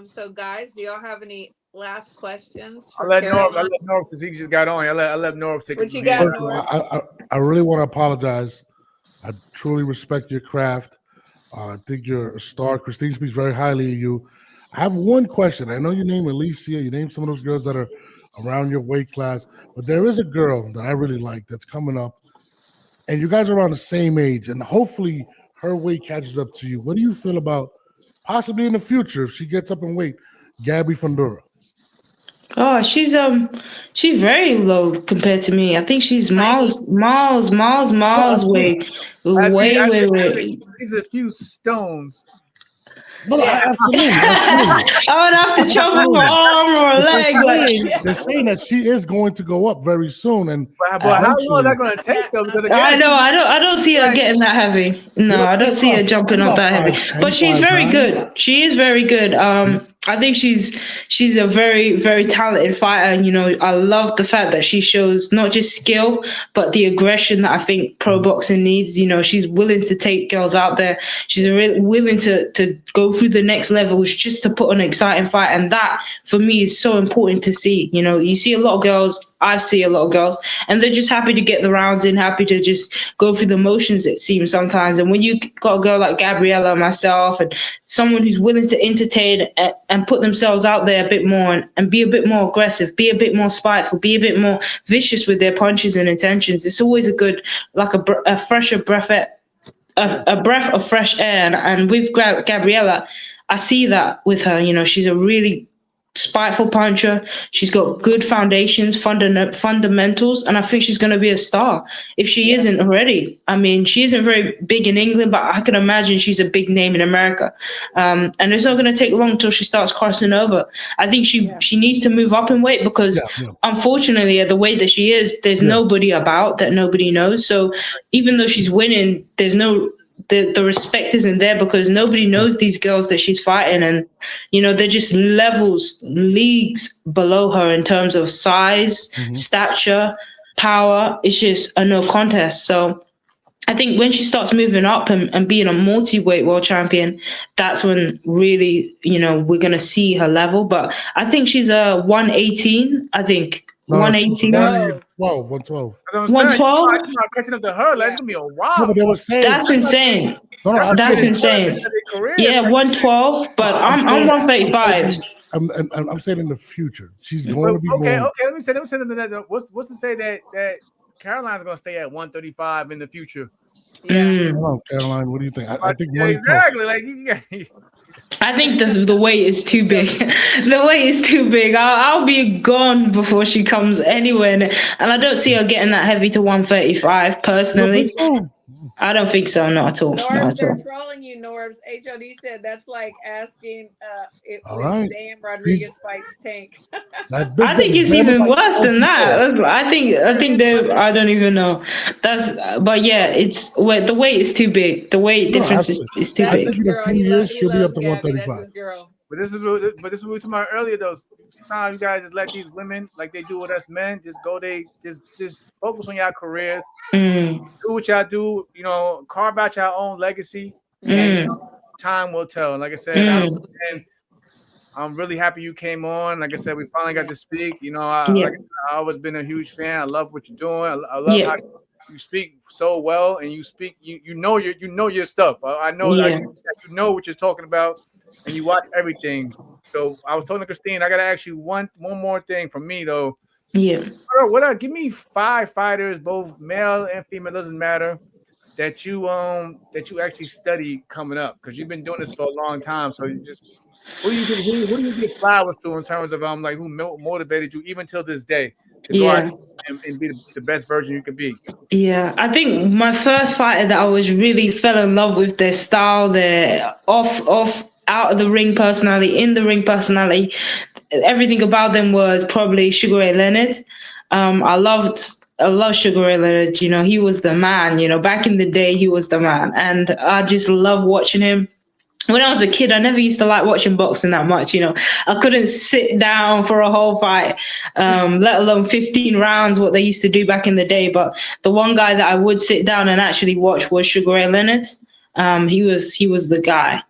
So guys, do y'all have any last questions? I'll let Norv since he just got on. I let Norv take it. What you got, Norv? I really want to apologize. I truly respect your craft. I think you're a star. Christine speaks very highly of you. I have one question. I know you named Alicia. You named some of those girls that are around your weight class, but there is a girl that I really like that's coming up, and you guys are around the same age, and hopefully her weight catches up to you. What do you feel about possibly in the future if she gets up in weight, Gabby Fundora? Oh, she's very low compared to me. I think she's miles way. She's a few stones. No, absolutely. I would have to chop off her arm or a leg. They're saying that she is going to go up very soon, and but how long is that going to take though? Because I know. I don't see her getting that heavy. No, I don't see her jumping up that heavy. But she's very good. She is very good. I think she's a very, very talented fighter. And, I love the fact that she shows not just skill, but the aggression that I think pro boxing needs. She's willing to take girls out there. She's really willing to go through the next levels just to put on an exciting fight. And that, for me, is so important to see. You see a lot of girls, I see a lot of girls, and they're just happy to get the rounds in, happy to just go through the motions, it seems sometimes. And when you got a girl like Gabriella, myself, and someone who's willing to entertain and put themselves out there a bit more and be a bit more aggressive, be a bit more spiteful, be a bit more vicious with their punches and intentions, it's always a good, like a fresher breath, a breath of fresh air. And with Gabriella, I see that with her. She's a really spiteful puncher. She's got good foundations, fundamentals, and I think she's going to be a star if she isn't already. I mean, she isn't very big in England, but I can imagine she's a big name in America. And it's not going to take long until she starts crossing over. I think she needs to move up in weight because, unfortunately, at the weight that she is, there's nobody about that nobody knows. So even though she's winning, there's no. The respect isn't there because nobody knows these girls that she's fighting, and they're just leagues below her in terms of size, stature, power. It's just a no contest. So I think when she starts moving up and being a multi-weight world champion, that's when really we're gonna see her level. But I think she's a 118. I think. 118. 112. 112. I'm not catching up to her. That's gonna be a while. No, but they were saying, that's insane. That's insane. Yeah, 112, but I'm 135. I'm saying in the future, she's going to be okay. more. Okay, let me say that. What's to say that Caroline's gonna stay at 135 in the future? Yeah. Caroline, what do you think? I think exactly. Like I think the weight is too big. The weight is too big. I'll be gone before she comes anywhere, and I don't see her getting that heavy to 135 personally. I don't think so. Not at all. Norbs, they're trolling you, Norbs. HOD said that's like asking if Dan Rodriguez fights Tank. I think it's even worse than that. I think I don't even know. But yeah, it's the weight is too big. The weight difference is too big. In a few years, she'll be up to 135. But this is what we were talking about earlier, though. Sometimes you guys just let these women, like they do with us men, just focus on your careers, do what y'all do, carve out your own legacy, and time will tell. And like I said, I'm really happy you came on. Like I said, we finally got to speak. I've always been a huge fan. I love what you're doing. I love how you speak so well, and you speak. You know your stuff. I know you know what you're talking about. And you watch everything. So I was telling Christine, I gotta ask you one more thing from me though. Yeah. Give me 5 fighters, both male and female, doesn't matter, that you actually study coming up, because you've been doing this for a long time. So you just who do you give flowers to in terms of like who motivated you even till this day to go out and be the best version you could be? Yeah, I think my first fighter that I was really fell in love with their style, their off out of the ring personality, in the ring personality, everything about them was probably Sugar Ray Leonard. I love Sugar Ray Leonard. He was the man. Back in the day, he was the man, and I just love watching him. When I was a kid, I never used to like watching boxing that much. I couldn't sit down for a whole fight, let alone 15 rounds, what they used to do back in the day. But the one guy that I would sit down and actually watch was Sugar Ray Leonard. He was the guy.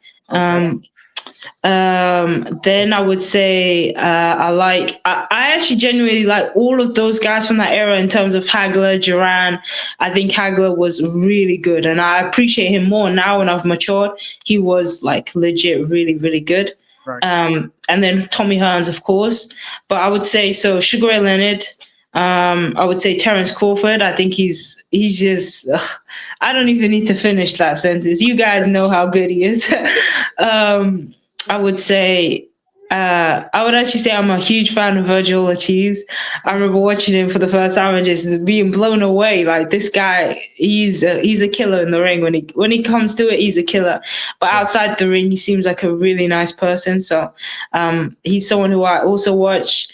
Then I would say I actually genuinely like all of those guys from that era in terms of Hagler, Duran. I think Hagler was really good, and I appreciate him more now when I've matured. He was like legit really, really good. Right. And then Tommy Hearns, of course. But I would say Sugar Ray Leonard. I would say Terence Crawford. I think he's just. I don't even need to finish that sentence. You guys know how good he is. I would say. I would actually say I'm a huge fan of Virgil Ortiz. I remember watching him for the first time and just being blown away. Like, this guy, he's a killer in the ring. When he comes to it, he's a killer. But outside the ring, he seems like a really nice person. So he's someone who I also watch.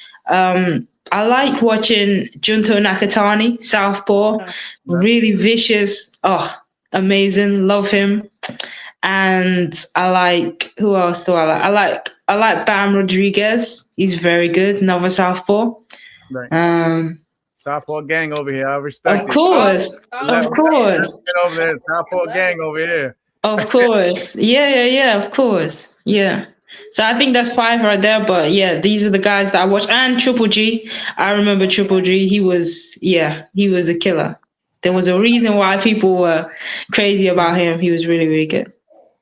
I like watching Junto Nakatani, Southpaw, really vicious. Oh, amazing. Love him. And I like, who else do I like? I like Bam Rodriguez. He's very good. Another Southpaw. Right. Southpaw gang over here. I respect it. Of course. Of course. Get over there. Southpaw gang over here. Of course. Yeah. Of course. Yeah. So I think that's 5 right there. But yeah, these are the guys that I watch. And Triple G. I remember Triple G. He was a killer. There was a reason why people were crazy about him. He was really, really good.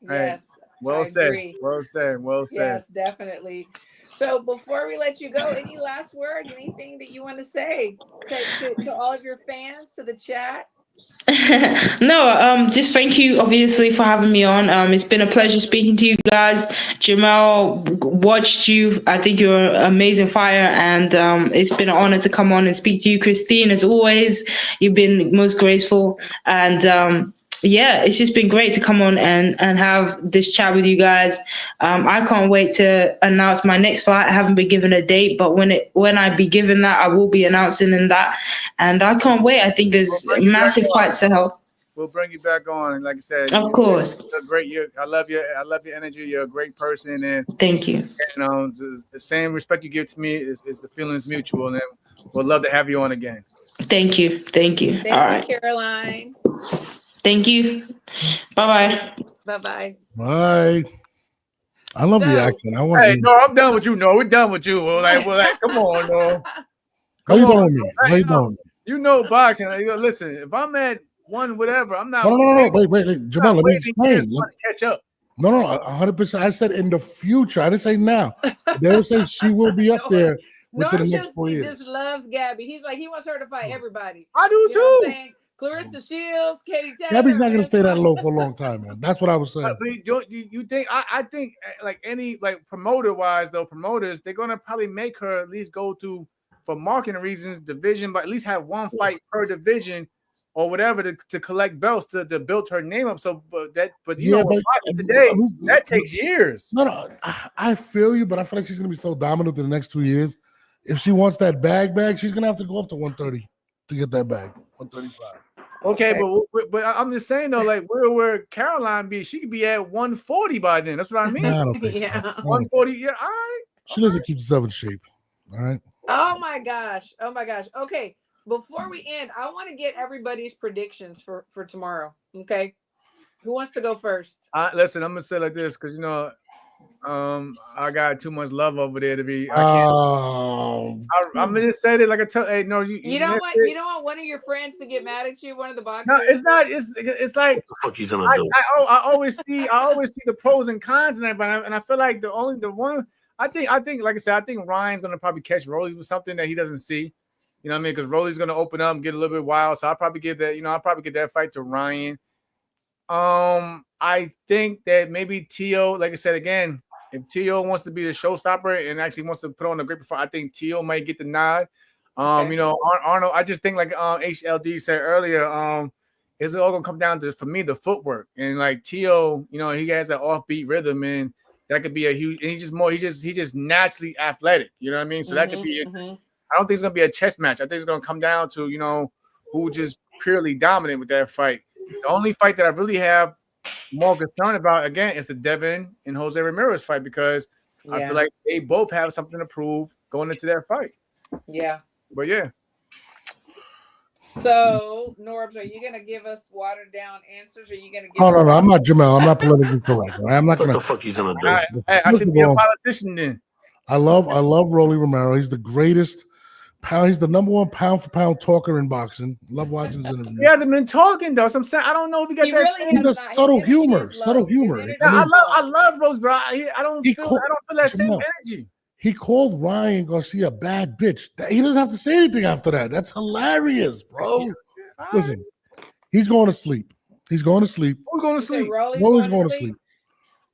Yes. Well said. Well said. Yes, definitely. So before we let you go, any last words, anything that you want to say to all of your fans, to the chat? No, just thank you, obviously, for having me on. It's been a pleasure speaking to you guys. Jamal, watched you. I think you're an amazing fighter, and it's been an honor to come on and speak to you, Christine. As always, you've been most graceful, and yeah, it's just been great to come on and have this chat with you guys. I can't wait to announce my next fight. I haven't been given a date, but when I be given that, I will be announcing in that, and I can't wait. I think there's massive fights to help. We'll bring you back on. And like I said, Of course. you're great. I love you. I love your energy. You're a great person, and Thank you. the same respect you give to me is the feelings mutual. And we'd love to have you on again. Thank you. Thank All you, right. Caroline. Thank you. Bye-bye. Bye-bye. Bye. I love your So- accent. I want Hey, you. no, I'm done with you. No, we're done with you. We're like, come on, no. How you come on. doing, me? How you doing? You know boxing. Listen, if I'm at one, whatever, I'm not. No. Wait. Jamal, let me explain. Catch up. No, 100%. I said in the future. I didn't say now. They would say she will be up there within Norm the next 4 years. just loves Gabby. He's like, he wants her to fight everybody. I do You know too. what I'm saying? Clarissa Shields, Katie Taylor. Gabby's not gonna stay that low for a long time, man. That's what I was saying. But you think I think like any like promoter wise though, promoters they're gonna probably make her at least go to for marketing reasons division, but at least have one fight per division or whatever to collect belts to build her name up. So but you know what, today that takes years. No, I feel you, but I feel like she's gonna be so dominant in the next 2 years. If she wants that bag, she's gonna have to go up to 130 to get that bag. 135. Okay, but I'm just saying though, like where Caroline be, she could be at 140 by then. That's what I mean. Nah, I don't think Yeah. so. 140, yeah, all right. She doesn't keep herself in shape. All right. Oh my gosh. Okay. Before we end, I want to get everybody's predictions for tomorrow. Okay. Who wants to go first? Listen, I'm gonna say like this because I got too much love over there to be. I can't. I'm gonna just say that like I tell. Hey, no, You don't want one of your friends to get mad at you. One of the boxers. No, it's not. It's like What the fuck you gonna do? I always see the pros and cons and everything, and I feel like the one I think like I said, I think Ryan's gonna probably catch Rolly with something that he doesn't see. You know what I mean? Because Rolly's gonna open up and get a little bit wild. So I'll probably give that. I'll probably get that fight to Ryan. I think that maybe Tio, like I said again, if Tio wants to be the showstopper and actually wants to put on a great performance, I think Tio might get the nod. Okay. Arnold, I just think like HLD said earlier, it's all gonna come down to for me the footwork and like Tio, he has that offbeat rhythm and that could be a huge. And he just naturally athletic. You know what I mean? So that could be. I don't think it's gonna be a chess match. I think it's gonna come down to who just purely dominant with that fight. The only fight that I really have more concern about again is the Devin and Jose Ramirez fight because I feel like they both have something to prove going into that fight. Yeah. But yeah. So, Norbs, are you gonna give us watered down answers? Or are you gonna give No. I'm not Jamal. I'm not politically correct. All right? I'm not What gonna. the fuck you gonna do? I should be a politician then. I love Rolly Romero. He's the greatest. He's the number one pound for pound talker in boxing. Love watching his interviews. He hasn't been talking though. So I'm saying I don't know if he got He that. really same- has That's not. subtle His energy humor, is subtle low. humor. His energy Yeah, is I low. love Rose, but I don't feel that same Jamal. energy. He called Ryan Garcia a bad bitch. He doesn't have to say anything after that. That's hilarious, bro. Listen, he's going to sleep. He's going to sleep. Who's going to You said sleep? Rolly's Rolly's going to sleep.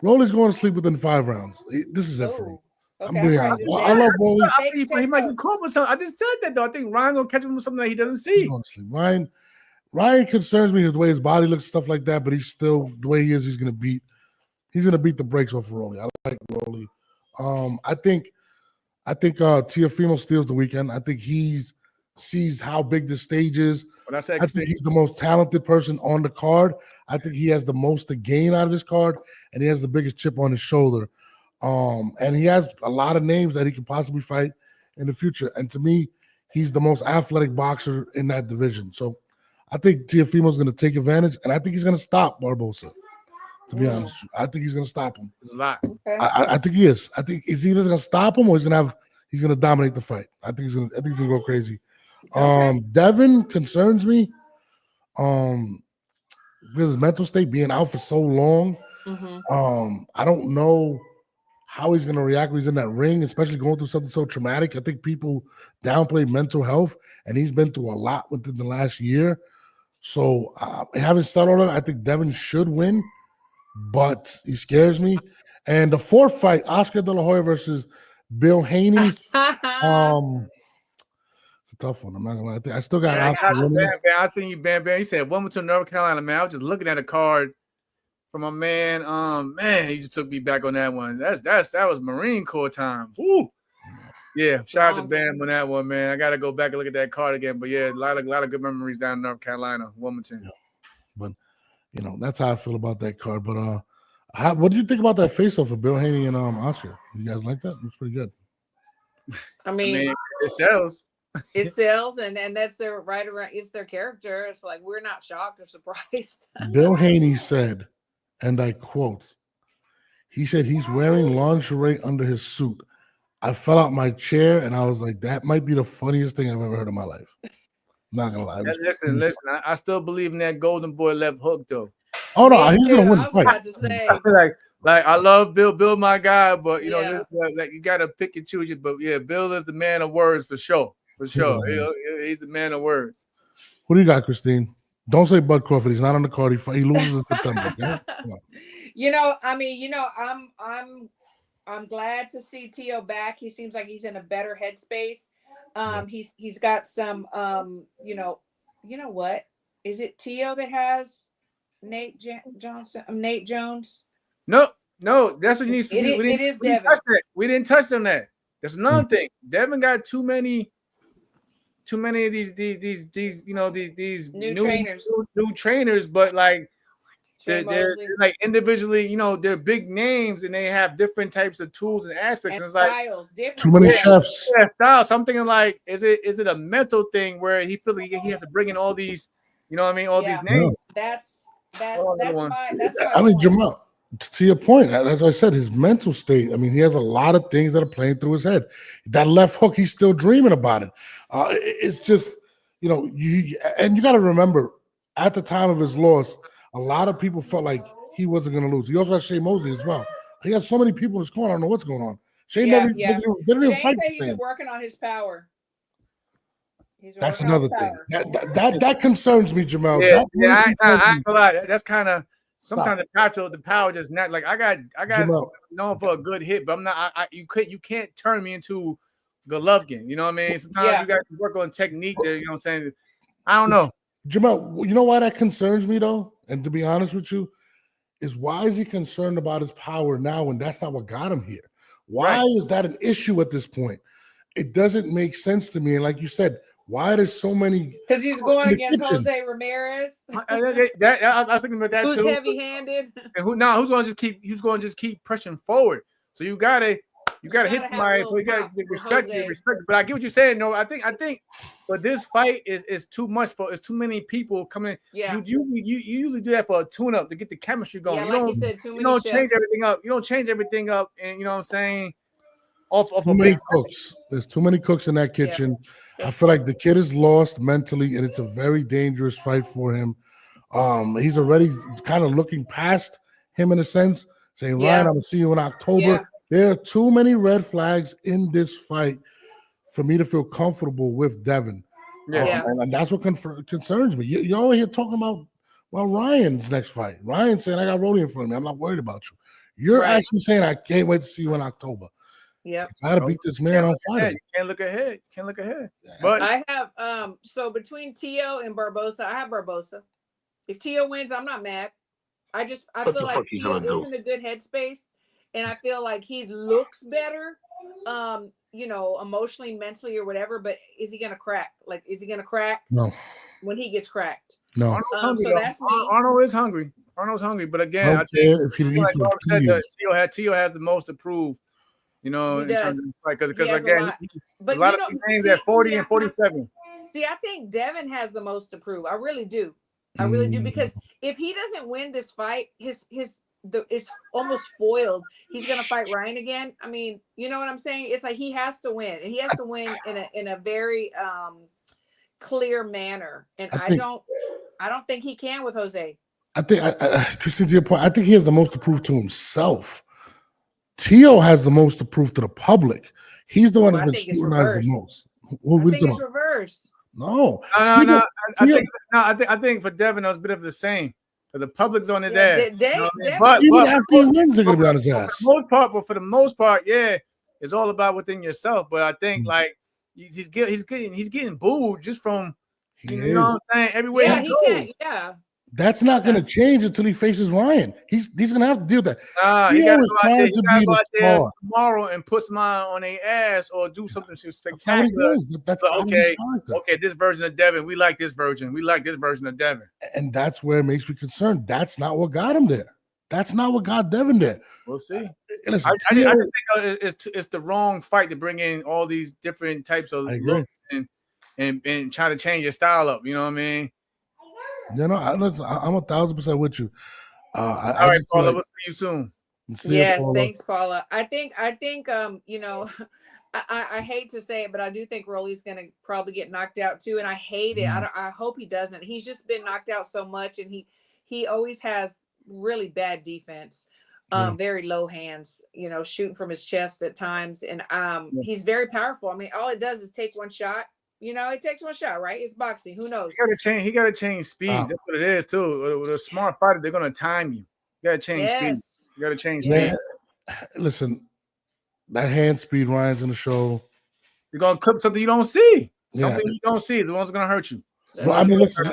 Rolly's going to sleep within 5 rounds. This is it for me. Ooh. I'm Okay, being I'm honest. writing I this love down. Rolly. He might get caught with something. I just said that though. I think Ryan gonna catch him with something that he doesn't He's see. going to sleep. Ryan concerns me the way his body looks, stuff like that. But he's still the way he is. He's gonna beat the brakes off of Rolly. I like Rolly. I think Teofimo steals the weekend. I think he sees how big the stage is. When I say I think he's the most talented person on the card. I think he has the most to gain out of this card, and he has the biggest chip on his shoulder. And he has a lot of names that he could possibly fight in the future. And to me, he's the most athletic boxer in that division. So I think Teofimo's going to take advantage, and I think he's going to stop Barbosa. To be honest, I think he's going to stop him. it's a lot. Okay. I think he is. I think he's either going to stop him or he's going to dominate the fight. I think he's going to go crazy. Devin concerns me. Because his mental state being out for so long. I don't know how he's going to react when he's in that ring, especially going through something so traumatic. I think people downplay mental health, and he's been through a lot within the last year. So having said all that, I think Devin should win, but he scares me. And the fourth fight, Oscar De La Hoya versus Bill Haney. It's a tough one. I'm not gonna lie. I still got Oscar winning. Bam, I seen you, Bam Bam. He said Wilmington, North Carolina, man. I was just looking at the card from my man. Man, he just took me back on that one. That was Marine Corps time. Woo. Yeah, shout out to Bam on that one, man. I gotta go back and look at that card again. But yeah, a lot of good memories down in North Carolina, Wilmington. But that's how I feel about that card. But what do you think about that face-off of Bill Haney and Oscar? You guys like that? It's pretty good. I mean, it sells. It sells, and that's their right around. It's their character. It's like we're not shocked or surprised. Bill Haney said, and I quote, he said he's wearing lingerie under his suit. I fell out my chair, and I was like, that might be the funniest thing I've ever heard in my life. I'm not gonna lie. Listen. I still believe in that Golden Boy left hook, though. Oh no, he's gonna win the fight. About to say. Like I love Bill, my guy, but like you gotta pick and choose it. But yeah, Bill is the man of words for sure. For sure, he's the man of words. What do you got, Christine? Don't say Bud Crawford. He's not on the card. He loses in September. Okay? I'm glad to see Tio back. He seems like he's in a better headspace. He's got some you know what? Is it Tio that has Nate Jones? No, that's what you need. It is Devin. We didn't touch on that. That's another thing. Devin got too many of these new trainers, but like they're like individually, they're big names and they have different types of tools and aspects. And it's styles, like too many chefs. Yeah, styles. So I'm thinking like, is it a mental thing where he feels like he has to bring in all these, all these names? That's my I mean, Jamal, to your point, as I said, his mental state. I mean, he has a lot of things that are playing through his head. That left hook, he's still dreaming about it. It's just, you got to remember, at the time of his loss, a lot of people felt like he wasn't going to lose. He also has Shane Mosley as well. He has so many people in his corner. I don't know what's going on. Shane didn't even fight the same. He's working on his power. That's another thing. That concerns me, Jamal. I ain't gonna lie. That's kind of sometimes the power does not like. I got known for a good hit, but I'm not. You can't turn me into Golovkin. You know what I mean? Sometimes you got to work on technique. You know what I'm saying? I don't know. Jamal, you know why that concerns me though? And to be honest with you, is why is he concerned about his power now when that's not what got him here? Why is that an issue at this point? It doesn't make sense to me. And like you said, why there's so many? Because he's going against Jose Ramirez. I was thinking about that who's too. Who's heavy-handed? And who's going to just keep pushing forward. So you gotta hit somebody. So you gotta respect it. But I get what you're saying. No, I think, but this fight is too much it's too many people coming. Yeah. You usually do that for a tune-up to get the chemistry going. Yeah, you like don't, you said, too many you don't chefs. change everything up. You don't change everything up, and you know what I'm saying. Off too many cooks. There's too many cooks in that kitchen. Yeah. I feel like the kid is lost mentally, and it's a very dangerous fight for him. He's already kind of looking past him in a sense, saying, Ryan, I'm gonna see you in October. Yeah. There are too many red flags in this fight for me to feel comfortable with Devin. And that's what concerns me. You're over here talking about Ryan's next fight. Ryan saying, I got Rolly in front of me. I'm not worried about you. You're actually saying, I can't wait to see you in October. Yeah, I gotta beat this man on Friday. You can't look ahead. But I have so between Tio and Barbosa, I have Barbosa. If Tio wins, I'm not mad. I feel like Tio is in a good headspace, and I feel like he looks better, emotionally, mentally, or whatever. But is he gonna crack? Like, is he gonna crack? No. When he gets cracked. No. So that's me. Arnold is hungry. Arnold's hungry, but again, I think if he like Tio has the most to prove. In terms of this fight, because again, a lot of names at 40 and 47. See, I think Devin has the most to prove. I really do. I really do, because if he doesn't win this fight, it's almost foiled. He's gonna fight Ryan again. I mean, you know what I'm saying? It's like he has to win, and he has to win in a very clear manner. And I don't think he can with Jose. I think, Christine, to your point, I think he has the most to prove to himself. Tio has the most to prove to the public. He's the one that's been scrutinized the most. I think it's reverse. No. No. People- I think for Devin, it was a bit of the same. The public's on his Yeah, ass. Devin- You know what I mean? Devin- Even after he wins, they're gonna be on his ass. For the most part, yeah, it's all about within yourself. But I think like he's getting booed just from you know what I'm saying everywhere Yeah, he he goes. can't. Yeah. That's not going to change until he faces Ryan. He's going to have to deal with that. He Theo gotta is go out trying there, to be the star. tomorrow and put smile on their ass or do something That's how he spectacular. goes. That's But out of his character. okay, this version of Devin, we like this version. We like this version of Devin. And that's where it makes me concerned. That's not what got him there. That's not what got Devin there. We'll see. Listen, I Theo- just think it's the wrong fight to bring in all these different types of I agree. looks and try to change your style up. You know what I mean? You know, I'm 1,000% with you. All right, Paula, we'll see you soon. Yes, thanks, Paula. I think, you know, I hate to say it, but I do think Rolly's going to probably get knocked out too. And I hate it. I hope he doesn't. He's just been knocked out so much. And he always has really bad defense, very low hands, you know, shooting from his chest at times. And he's very powerful. I mean, all it does is take one shot. You know, it takes one shot, right? It's boxing. Who knows? He gotta change speeds. That's what it is too. With a smart fighter, they're gonna time you. You gotta change speed. You gotta change speed. Listen, that hand speed, Ryan's in the show. You're gonna clip something you don't see. Something you don't see. The one's gonna hurt you. Well, I mean, listen,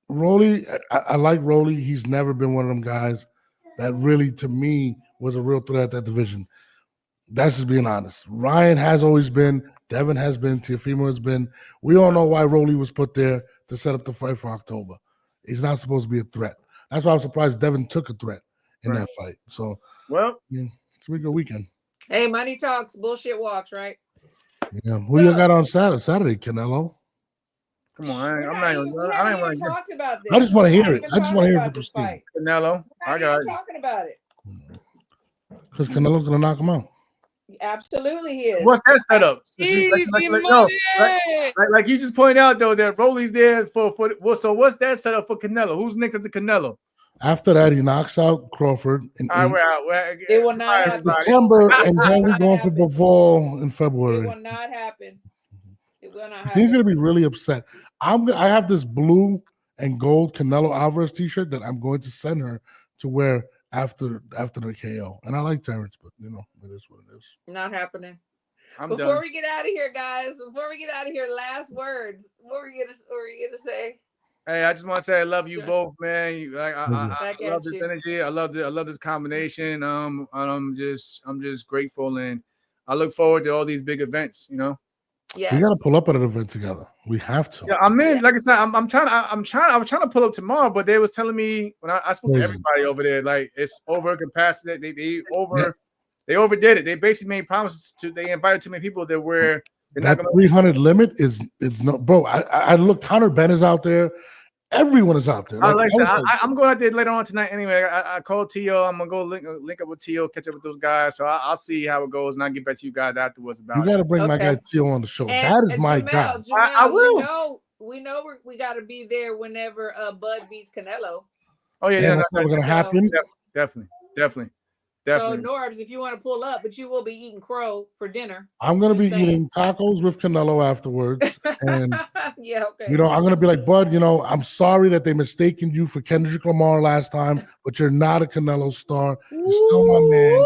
Rolly, I like Rolly. He's never been one of them guys that really, to me, was a real threat at that division. That's just being honest. Ryan has always been. Devin has been. Teofimo has been. We all know why Rolly was put there to set up the fight for October. He's not supposed to be a threat. That's why I'm surprised Devin took a threat in that fight. So, well, it's a good weekend. Hey, money talks, bullshit walks, right? Yeah. Who you got on Saturday, Canelo? Come on, I don't want to talk about this. I just want to hear it. I just want to hear it for this Christine. Canelo, I got it. Talking about it. Because Canelo's gonna knock him out. Absolutely, he is. What's that setup? Like you just pointed out though that Rolly's there for so what's that setup for Canelo? Who's next to Canelo? After that, he knocks out Crawford in it will not happen. September, and then we're going for Bivol in February. It will not happen. It will not happen. He's gonna be really upset. I have this blue and gold Canelo Alvarez T-shirt that I'm going to send her to wear after the KO. And I like Terrence, but you know, it is what it is. Not happening. Before done. We get out of here, guys. Before we get out of here, last words. What were you gonna say? Hey, I just want to say I love you both, man. I love this energy. I love this combination. I'm just grateful, and I look forward to all these big events. You know. Yes. We got to pull up at an event together. We have to. Yeah, I'm in. Like I said, I was trying to pull up tomorrow, but they was telling me when I spoke to everybody over there, like it's over capacity. They overdid it. They basically made promises they invited too many people that were that 300 limit is no, bro. I look. Connor Ben is out there. Everyone is out there. I'm going out there later on tonight anyway. I called Tio. I'm gonna go link up with Tio, catch up with those guys. So I'll see how it goes, and I'll get back to you guys afterwards about it. You got to bring my guy Tio on the show. That is my guy. Jamel, I will. We know we got to be there whenever Bud beats Canelo. Oh yeah, that's never gonna happen. Definitely. So Norbs, if you want to pull up, but you will be eating crow for dinner. I'm gonna be eating tacos with Canelo afterwards, and yeah, okay. You know, I'm gonna be like, Bud. You know, I'm sorry that they mistaken you for Kendrick Lamar last time, but you're not a Canelo star. You're still my man.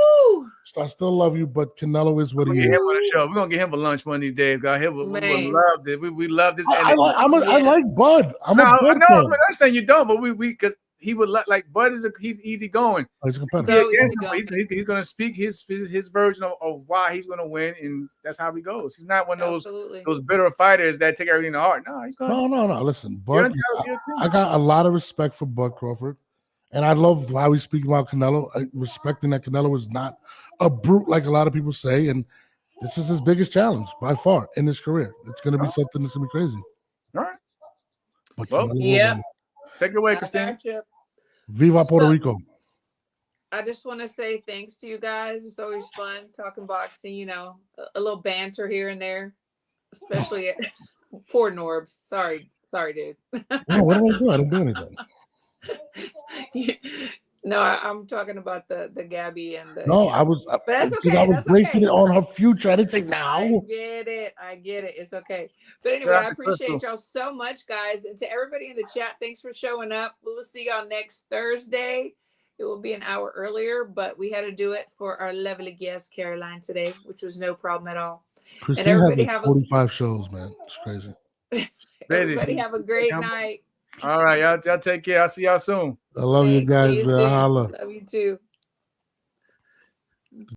I still love you, but Canelo is what he is. We're gonna get him for lunch one of these days, guys. We love this. We love this. I like Bud. I'm saying you don't, but we because he would like Bud he's easy going. He's a competitor. He's gonna speak his version of why he's gonna win, and that's how he goes. He's not one of those bitter fighters that take everything to heart. No, he's going. No. Listen, Bud. I got a lot of respect for Bud Crawford, and I love how he's speaking about Canelo, respecting that Canelo is not a brute like a lot of people say, and this is his biggest challenge by far in his career. It's going to be something that's going to be crazy. All right. Well, take it away, Christine. Viva Puerto Rico. I just want to say thanks to you guys. It's always fun talking boxing, you know, a little banter here and there, especially at poor Norbs. Sorry, dude. No, what did I do? I didn't do anything. No, I'm talking about the Gabby and the. No, yeah. I was But that's because okay. I was That's basing okay. it on her future. I didn't say I now. get it. I get it. It's okay. But anyway, Shout out I to appreciate Crystal. y'all so much, guys. And to everybody in the chat, thanks for showing up. We will see y'all next Thursday. It will be an hour earlier, but we had to do it for our lovely guest, Caroline, today, which was no problem at all. Christine everybody has have like a- 45 shows, man. It's crazy. Everybody have a great night. All right, y'all take care. I'll see y'all soon. I love you Thanks. See guys. you soon. Holla. Love you too.